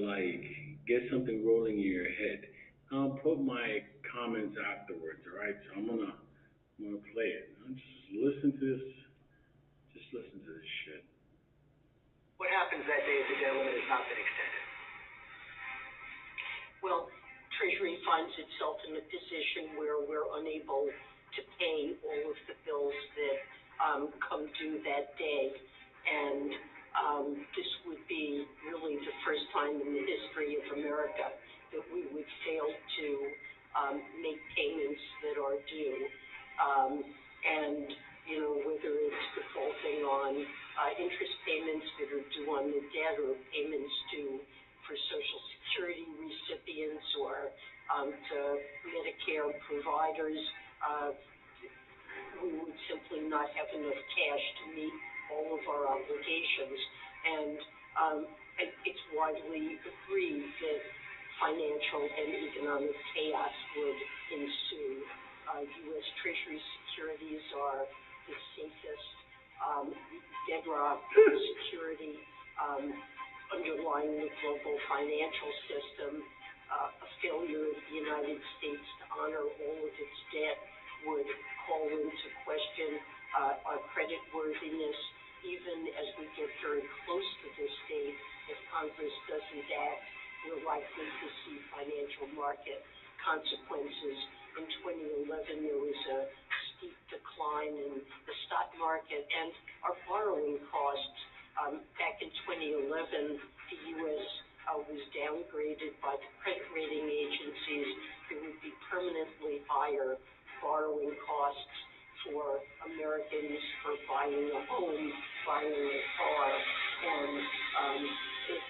get something rolling in your head. I'll put my comments afterwards, all right? So I'm gonna play it. Just listen to this. Just listen to this shit. What happens that day if the debt limit has not been extended? Well, Treasury finds itself in a position where we're unable to pay all of the bills that come due that day. And this would be really the first time in the history of America that we would fail to make payments that are due. And, whether it's defaulting on interest payments that are due on the debt or payments due for Social Security recipients or to Medicare providers, we would simply not have enough cash to meet all of our obligations. And it's widely agreed that financial and economic chaos would ensue. U.S. Treasury securities are the safest bedrock security underlying the global financial system. A failure of the United States to honor all of its debt would call into question our credit worthiness. Even as we get very close to this date, if Congress doesn't act, we're likely to see financial market consequences. In 2011, there was a steep decline in the stock market, and our borrowing costs. Back in 2011, the U.S. Was downgraded by the credit rating agencies. There would be permanently higher borrowing costs for Americans for buying a home, buying a car, and it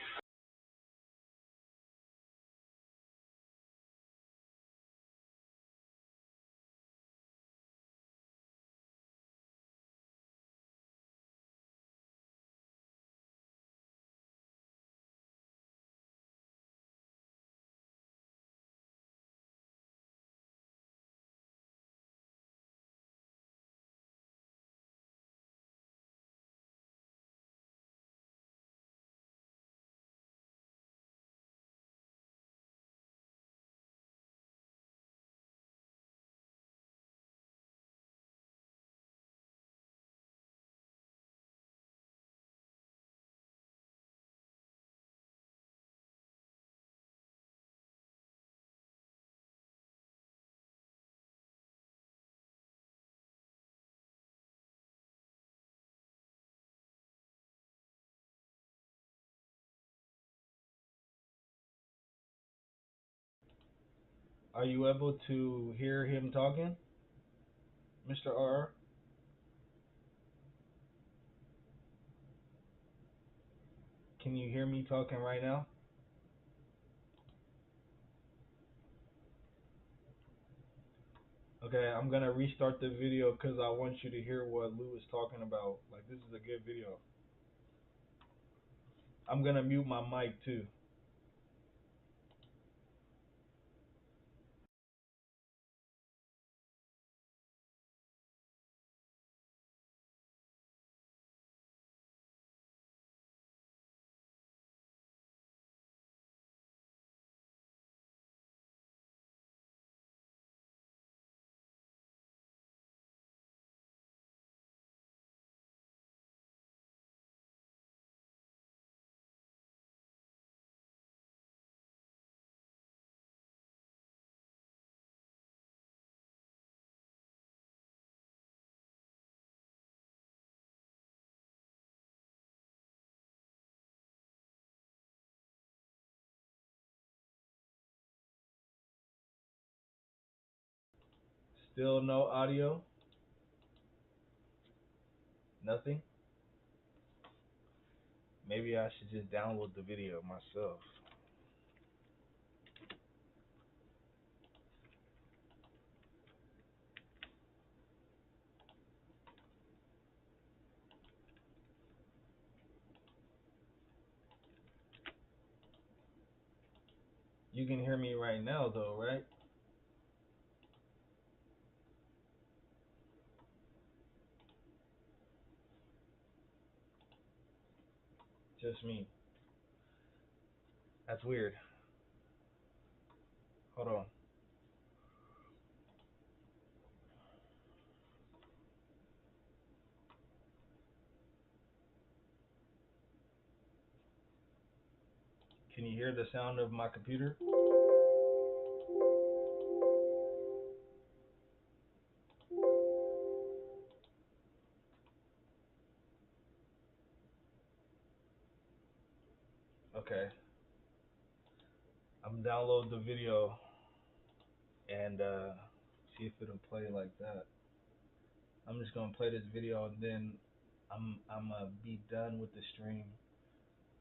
Are you able to hear him talking, Mr. R? Can you hear me talking right now? Okay, I'm gonna restart the video because I want you to hear what Lou is talking about. Like, this is a good video. I'm gonna mute my mic too. Still no audio? Nothing? Maybe I should just download the video myself. You can hear me right now though, right? Just me. That's weird. Hold on. Can you hear the sound of my computer? Okay. I'm download the video and see if it'll play like that. I'm just gonna play this video and then I'm gonna be done with the stream.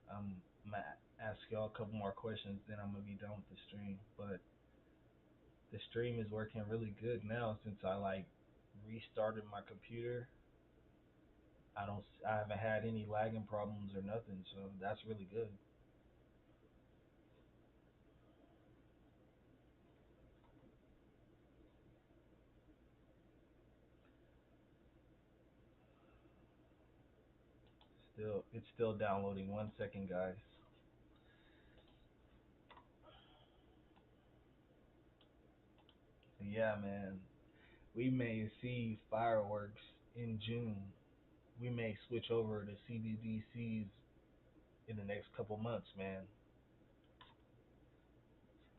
I'm gonna ask y'all a couple more questions, then I'm gonna be done with the stream. But the stream is working really good now since I like restarted my computer. I haven't had any lagging problems or nothing, so that's really good. It's still downloading. 1 second, guys. Yeah, man. We may see fireworks in June. We may switch over to CBDCs in the next couple months, man.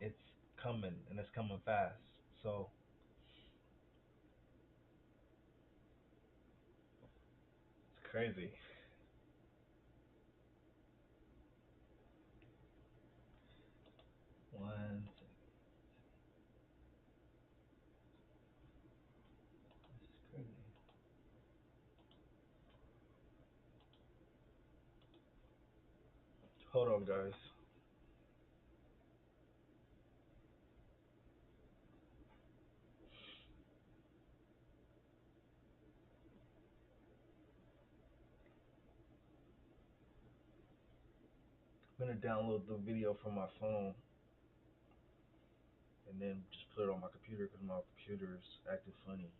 It's coming and it's coming fast. So it's crazy. 1 second. This is crazy. Hold on, guys. I'm gonna download the video from my phone and then just put it on my computer because my computer's acting funny.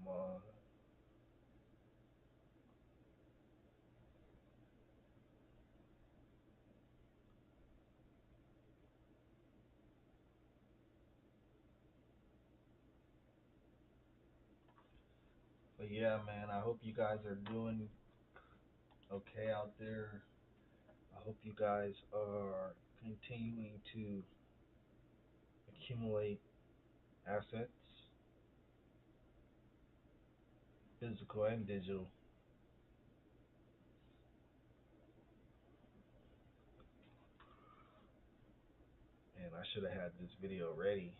Come on. But yeah, man, I hope you guys are doing okay out there. I hope you guys are continuing to accumulate assets, physical and digital. And I should have had this video ready.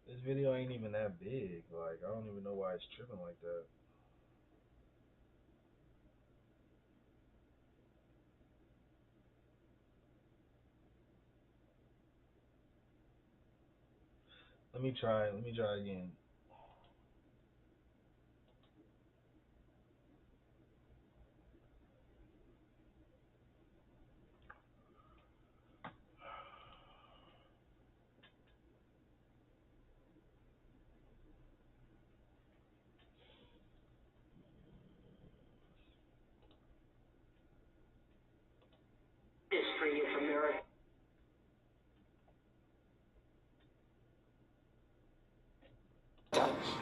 This video ain't even that big. Like, I don't even know why it's tripping like that. Let me try again. History of America.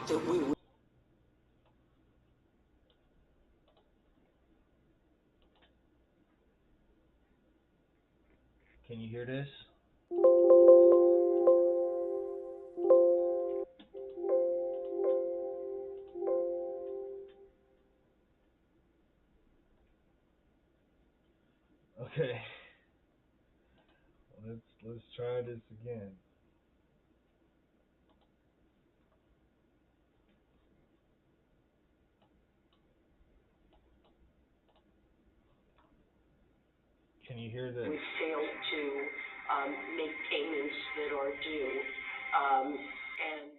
That we Can you hear this? Okay. Let's try this again. Can you hear this? we failed to make payments that are due, and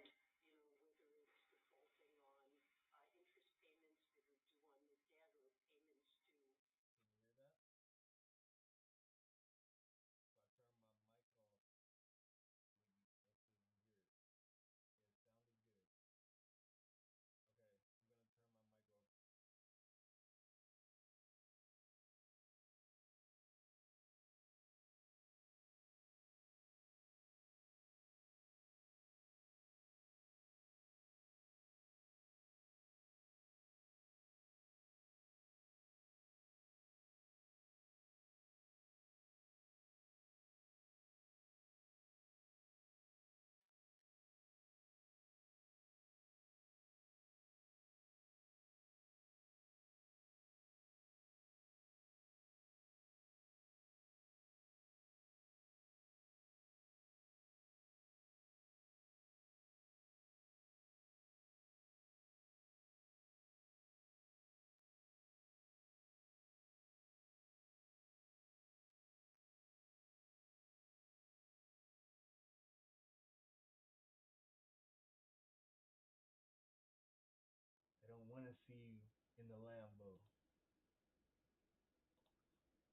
They don't want to see you in the Lambo.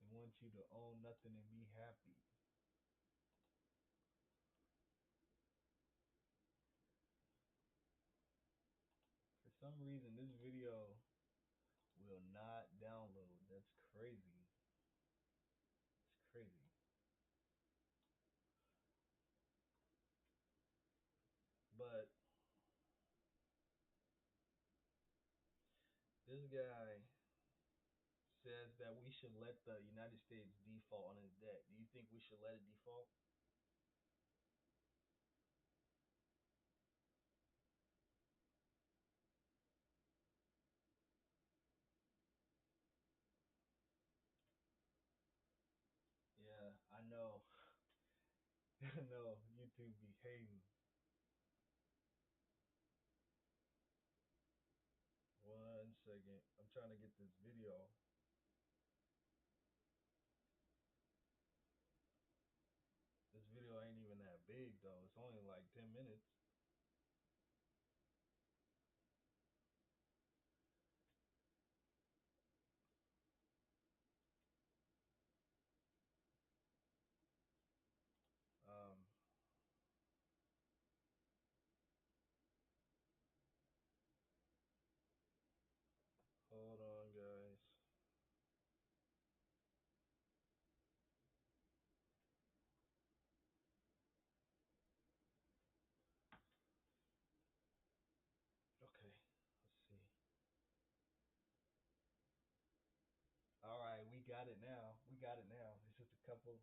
They want you to own nothing and be happy. For some reason, this video will not download. That's crazy. It's crazy. But this guy says that we should let the United States default on his debt. Do you think we should let it default? Yeah, I know. I know. YouTube be hating. One second. I'm trying to get this video. This video ain't even that big though. It's only like 10 minutes. Um, hold on, guys. couple.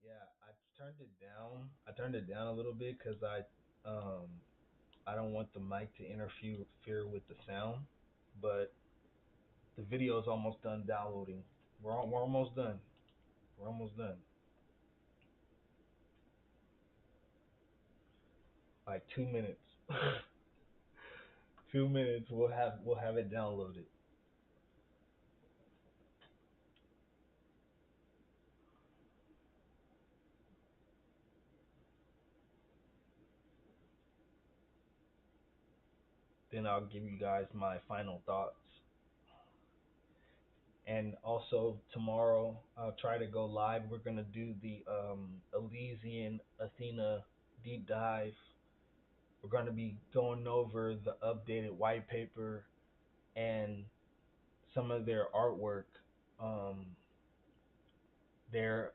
Yeah, I turned it down. I turned it down a little bit because I don't want the mic to interfere with the sound. But the video is almost done downloading. We're almost done. We're almost done. Like 2 minutes. 2 minutes. We'll have it downloaded. Then I'll give you guys my final thoughts. And also tomorrow I'll try to go live. We're gonna do the Elysian Athena deep dive. We're gonna be going over the updated white paper and some of their artwork. Um, they're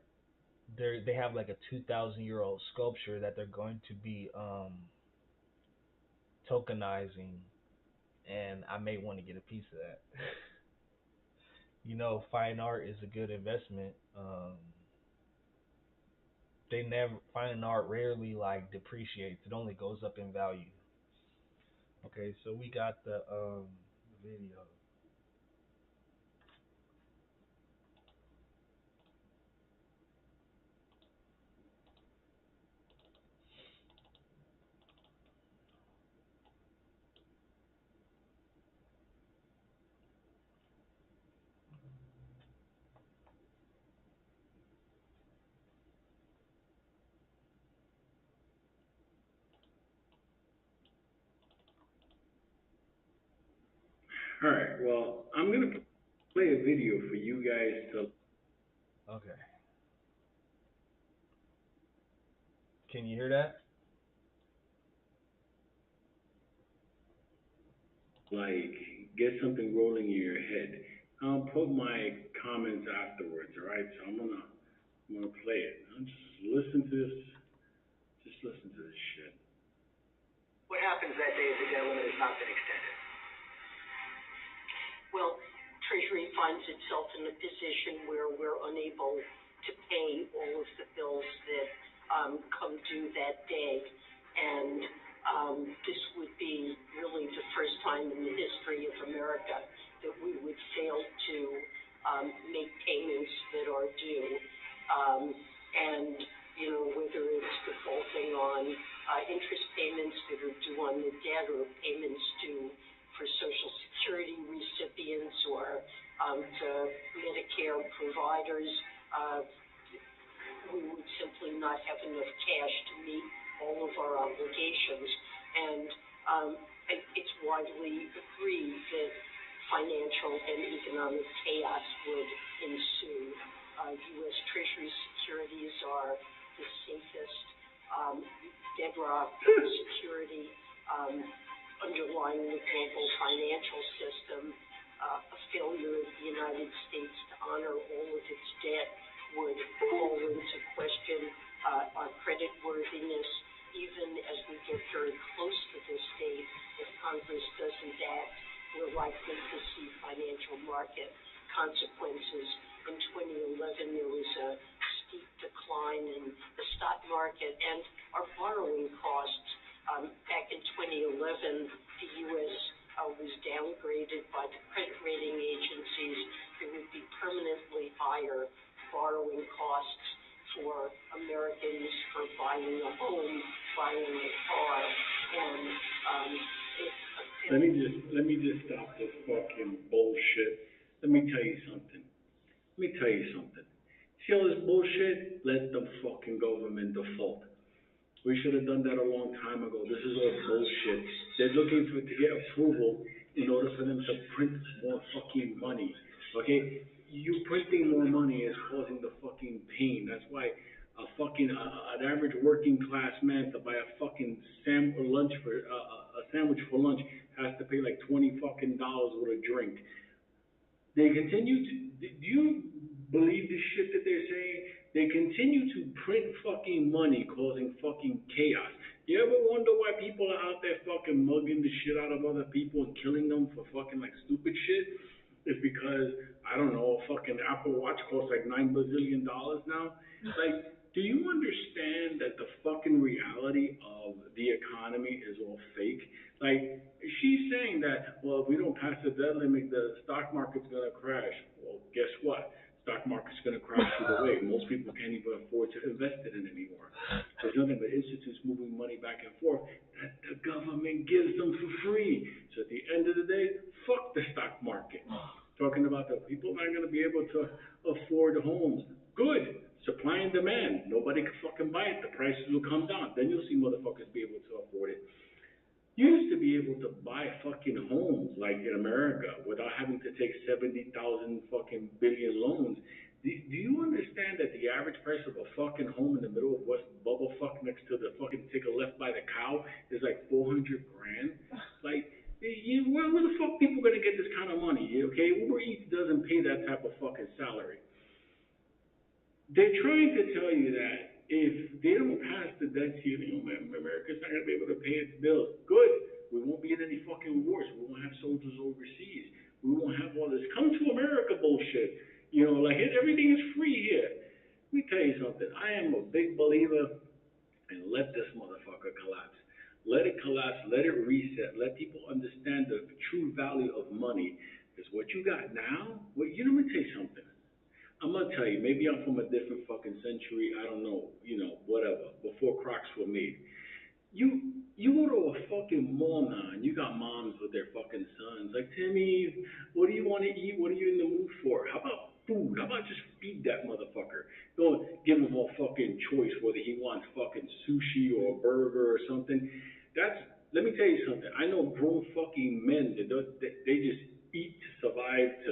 they have like a 2,000-year-old sculpture that they're going to be tokenizing, and I may want to get a piece of that. Fine art is a good investment. They never Fine art rarely like depreciates. It only goes up in value. Okay, so we got the video. All right. Well, I'm gonna play a video for you guys to Okay, can you hear that? like get something rolling in your head. I'll put my comments afterwards. All right. So I'm gonna play it. Now just listen to this. Just listen to this shit. What happens that day if the debt limit has not been extended? Well, Treasury finds itself in a position where we're unable to pay all of the bills that come due that day. And this would be really the first time in the history of America that we would fail to make payments that are due. And, whether it's defaulting on interest payments that are due on the debt or payments due for Social Security recipients or to Medicare providers, we would simply not have enough cash to meet all of our obligations. And it's widely agreed that financial and economic chaos would ensue. U.S. Treasury securities are the safest bedrock security underlying the global financial system. A failure of the United States to honor all of its debt would call into question our credit worthiness. Even as we get very close to this date, if Congress doesn't act, we're likely to see financial market consequences. In 2011, there was a steep decline in the stock market, and our borrowing costs. Back in 2011, the U.S. Was downgraded by the credit rating agencies. There would be permanently higher borrowing costs for Americans for buying a home, buying a car, and Let me just stop this fucking bullshit. Let me tell you something. Let me tell you something. See all this bullshit? Let the fucking government default. We should have done that a long time ago. This is all bullshit. They're looking to get approval in order for them to print more fucking money. Okay? You printing more money is causing the fucking pain. That's why an average working class man to buy a fucking a sandwich for lunch has to pay like $20 with a drink. They continue to. Do you believe the shit that they're saying? They continue to print fucking money, causing fucking chaos. You ever wonder why people are out there fucking mugging the shit out of other people and killing them for fucking like stupid shit? is because I don't know, a fucking Apple Watch costs like $9 billion now. Like, do you understand that the fucking reality of the economy is all fake? Like, she's saying that, well, if we don't pass the debt limit, the stock market's gonna crash. Well, guess what? Stock market's gonna crash either way. Most people can't even afford to invest in it anymore. There's nothing but institutes moving money back and forth that the government gives them for free. So at the end of the day, fuck the stock market. Talking about the people not going to be able to afford homes. Good. Supply and demand. Nobody can fucking buy it. The prices will come down. Then you'll see motherfuckers be able to afford it. You used to be able to buy fucking homes like in America without having to take 70,000 fucking billion loans. Do you understand that the average price of a fucking home in the middle of West Bubble fuck next to the fucking take a left by the cow is like 400 grand? Like, where the fuck people gonna get this kind of money? Okay, Uber Eats doesn't pay that type of fucking salary. They're trying to tell you that if they don't pass the debt ceiling, America's not going to be able to pay its bills. Good. We won't be in any fucking wars. We won't have soldiers overseas. We won't have all this come to America bullshit. You know, like everything is free here. Let me tell you something. I am a big believer in let this motherfucker collapse. Let it collapse. Let it reset. Let people understand the true value of money. Because what you got now, let me tell you something. I'm gonna tell you, maybe I'm from a different fucking century. I don't know, whatever. Before Crocs were made, you go to a fucking mall now, and you got moms with their fucking sons. Like, Timmy, what do you want to eat? What are you in the mood for? How about food? How about just feed that motherfucker? Don't give him a fucking choice whether he wants fucking sushi or a burger or something. That's Let me tell you something. I know grown fucking men that they just eat to survive to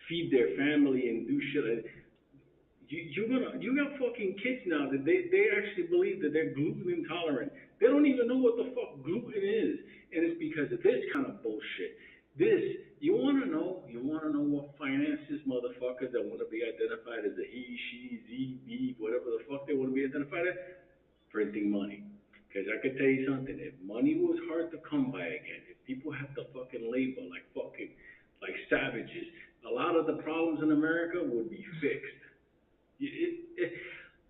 feed their family and do shit. You got fucking kids now that they actually believe that they're gluten intolerant. They don't even know what the fuck gluten is, and it's because of this kind of bullshit. You wanna know what finances motherfuckers that want to be identified as a he, she, z, b, whatever the fuck they want to be identified as? Printing money. Because I could tell you something, if money was hard to come by again, if people had to fucking labor like savages, a lot of the problems in America would be fixed. It, it,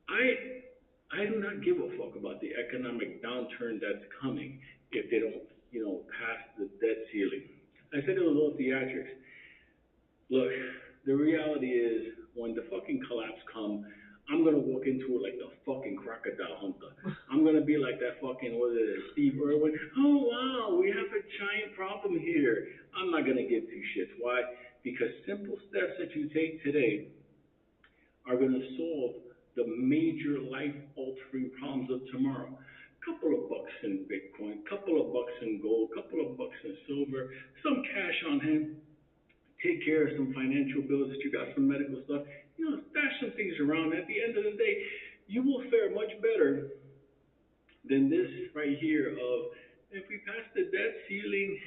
I do not give a fuck about the economic downturn that's coming if they don't, pass the debt ceiling. I said it was all theatrics. Look, the reality is when the fucking collapse comes, I'm gonna walk into it like the fucking crocodile hunter. I'm gonna be like that fucking Steve Irwin. Oh wow, we have a giant problem here. I'm not gonna give two shits. Why? Because simple steps that you take today are going to solve the major life altering problems of tomorrow. Couple of bucks in Bitcoin, couple of bucks in gold, couple of bucks in silver, some cash on hand. Take care of some financial bills that you got, some medical stuff. Stash some things around. At the end of the day, you will fare much better than this right here of if we pass the debt ceiling,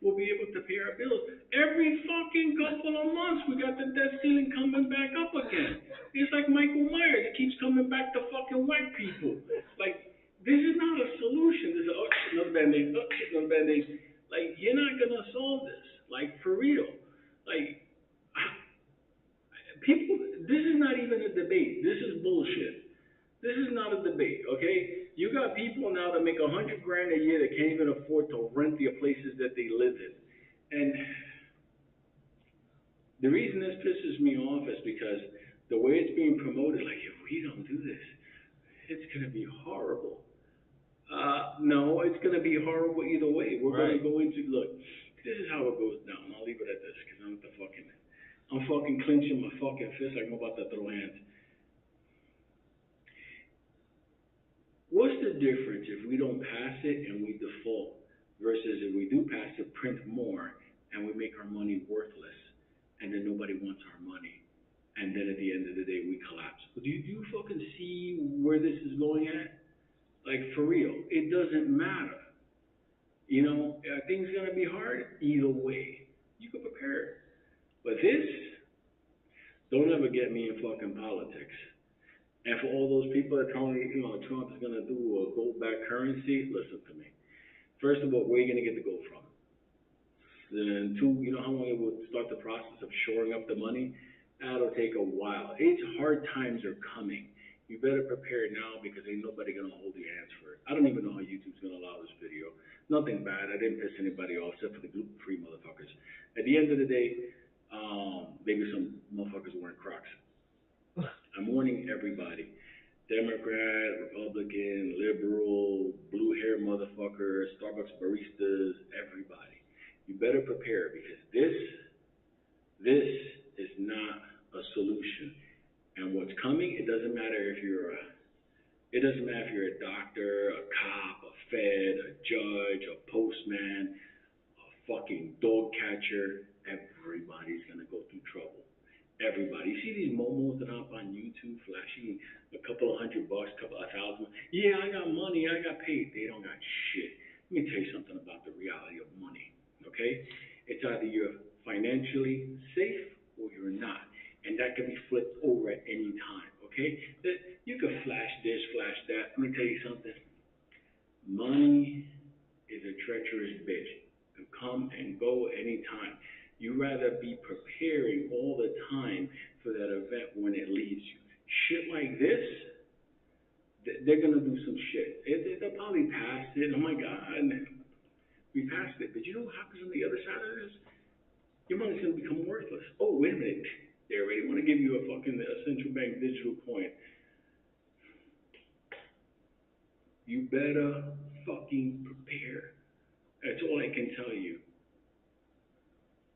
we'll be able to pay our bills. Every fucking couple of months, we got the debt ceiling coming back up again. It's like Michael Myers. It keeps coming back to fucking white people. Like, this is not a solution. This is, oh shit, another band-aid. Oh shit, another band-aid. Like, you're not going to solve this. Like, for real. Like, people, this is not even a debate. This is bullshit. This is not a debate, okay? You got people now that make 100 grand a year that can't even afford to rent the places that they live in. And the reason this pisses me off is because the way it's being promoted, like, if we don't do this, it's going to be horrible. No, it's going to be horrible either way. We're going to go into, look, this is how it goes down. I'll leave it at this because I'm fucking clenching my fucking fist like I'm about to throw hands. What's the difference if we don't pass it and we default versus if we do pass it, print more, and we make our money worthless, and then nobody wants our money, and then at the end of the day we collapse? Do you fucking see where this is going at? Like, for real, it doesn't matter. Are things gonna be hard? Either way, you can prepare. But this, don't ever get me in fucking politics. And for all those people that tell me, Trump is going to do a gold-backed currency, listen to me. First of all, where are you going to get the gold from? Then two, you know how long it will start the process of shoring up the money? That'll take a while. It's hard times are coming. You better prepare now because ain't nobody gonna hold your hands for it. I don't even know how YouTube's gonna allow this video. Nothing bad. I didn't piss anybody off except for the gluten-free motherfuckers. At the end of the day, maybe some motherfuckers wearing Crocs. I'm warning everybody. Democrat, Republican, liberal, blue hair motherfucker, Starbucks baristas, everybody. You better prepare because this is not a solution. And what's coming, it doesn't matter if you're a doctor, a cop, a fed, a judge, a postman, a fucking dog catcher. Everybody's gonna go through trouble. Everybody. You see these momos that hop on YouTube flashing a couple of $100, couple of thousand. Yeah, I got money, I got paid. They don't got shit. Let me tell you something about the reality of money. Okay? It's either you're financially safe or you're not. And that can be flipped over at any time. Okay? You can flash this, flash that. Let me tell you something. Money is a treacherous bitch. It can come and go anytime. You rather be preparing all the time for that event when it leaves you. Shit like this, they're gonna do some shit. They'll probably pass it. Oh my god, we passed it. But you know what happens on the other side of this? Your money's gonna become worthless. Oh wait a minute, they already want to give you a fucking central bank digital coin. You better fucking prepare. That's all I can tell you.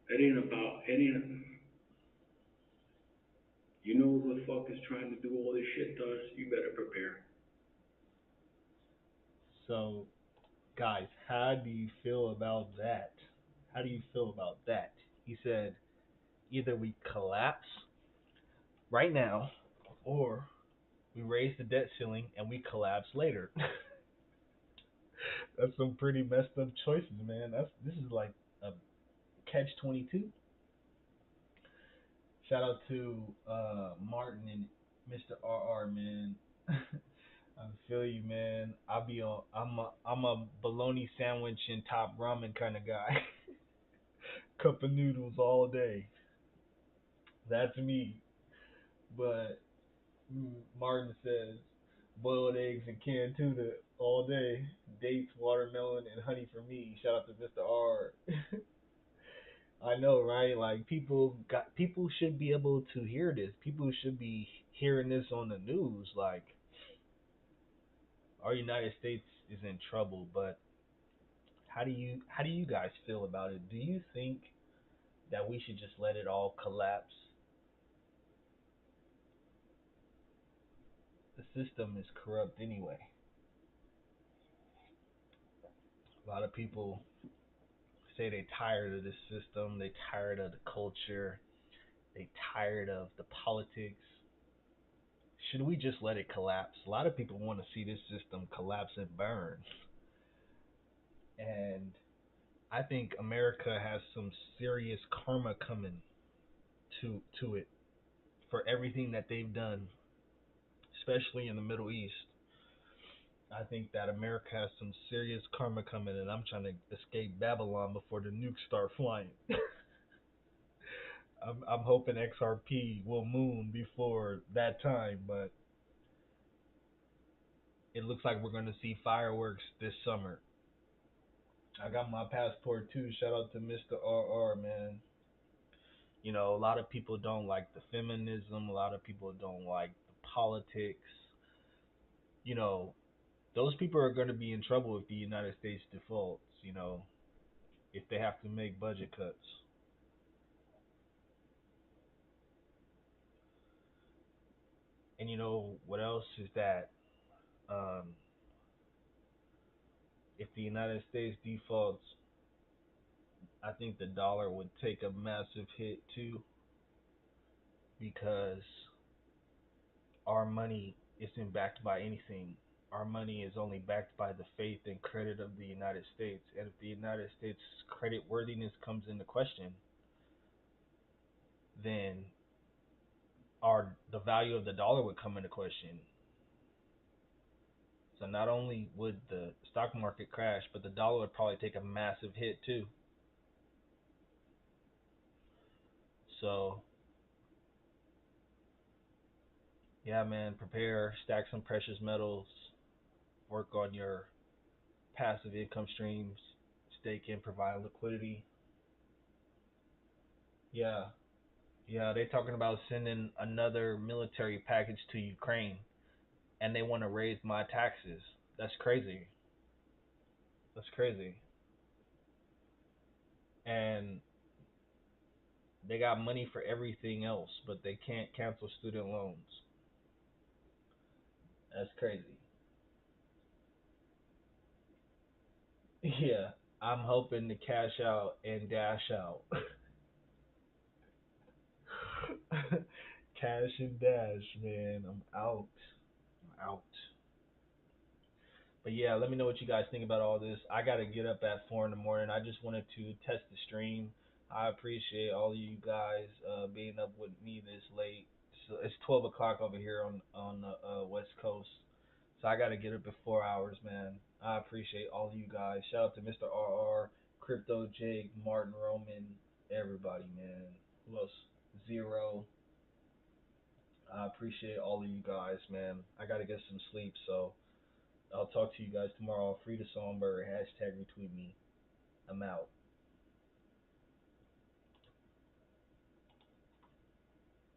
It ain't about any. You know who the fuck is trying to do all this shit to us? You better prepare. So, guys, how do you feel about that? How do you feel about that? He said either we collapse right now or we raise the debt ceiling and we collapse later. That's some pretty messed up choices, man. This is like a catch 22. Shout out to Martin and Mr. RR, man. I feel you, man. I'm a bologna sandwich and top ramen kind of guy. Cup of noodles all day. That's me. But Martin says boiled eggs and canned tuna all day. Dates, watermelon, and honey for me. Shout out to Mr. R. I know, right? Like people should be able to hear this. People should be hearing this on the news. Like our United States is in trouble, but how do you guys feel about it? Do you think that we should just let it all collapse? The system is corrupt anyway. A lot of people say they tired of this system, they tired of the culture, they tired of the politics. Should we just let it collapse? A lot of people want to see this system collapse and burn. And I think America has some serious karma coming to it for everything that they've done, especially in the Middle East. I think that America has some serious karma coming, and I'm trying to escape Babylon before the nukes start flying. I'm hoping XRP will moon before that time, but it looks like we're gonna see fireworks this summer. I got my passport too. Shout out to Mr. RR, man. You know, a lot of people don't like the feminism. A lot of people don't like the politics. You know, those people are going to be in trouble if the United States defaults. You know, if they have to make budget cuts. And you know what else is that um, if the United States defaults, I think the dollar would take a massive hit too because our money isn't backed by anything. Our money is only backed by the faith and credit of the United States. And if the United States credit worthiness comes into question, then our the value of the dollar would come into question. So not only would the stock market crash, but the dollar would probably take a massive hit too. So yeah, man, prepare, stack some precious metals, work on your passive income streams, staking, provide liquidity. Yeah, yeah, they talking about sending another military package to Ukraine, and they want to raise my taxes. That's crazy. That's crazy. And they got money for everything else, but they can't cancel student loans. That's crazy. Yeah, I'm hoping to cash out and dash out. Cash and dash, man. I'm out. I'm out. But yeah, let me know what you guys think about all this. I gotta get up at 4 in the morning. I just wanted to test the stream. I appreciate all of you guys being up with me this late. So it's 12 o'clock over here on the West Coast. So I gotta get up in 4 hours, man. I appreciate all of you guys. Shout out to Mr. RR, Crypto Jake, Martin Roman, everybody, man. Who else? Zero. I appreciate all of you guys, man. I gotta get some sleep, so I'll talk to you guys tomorrow. Free to Songbird. Hashtag retweet me. I'm out.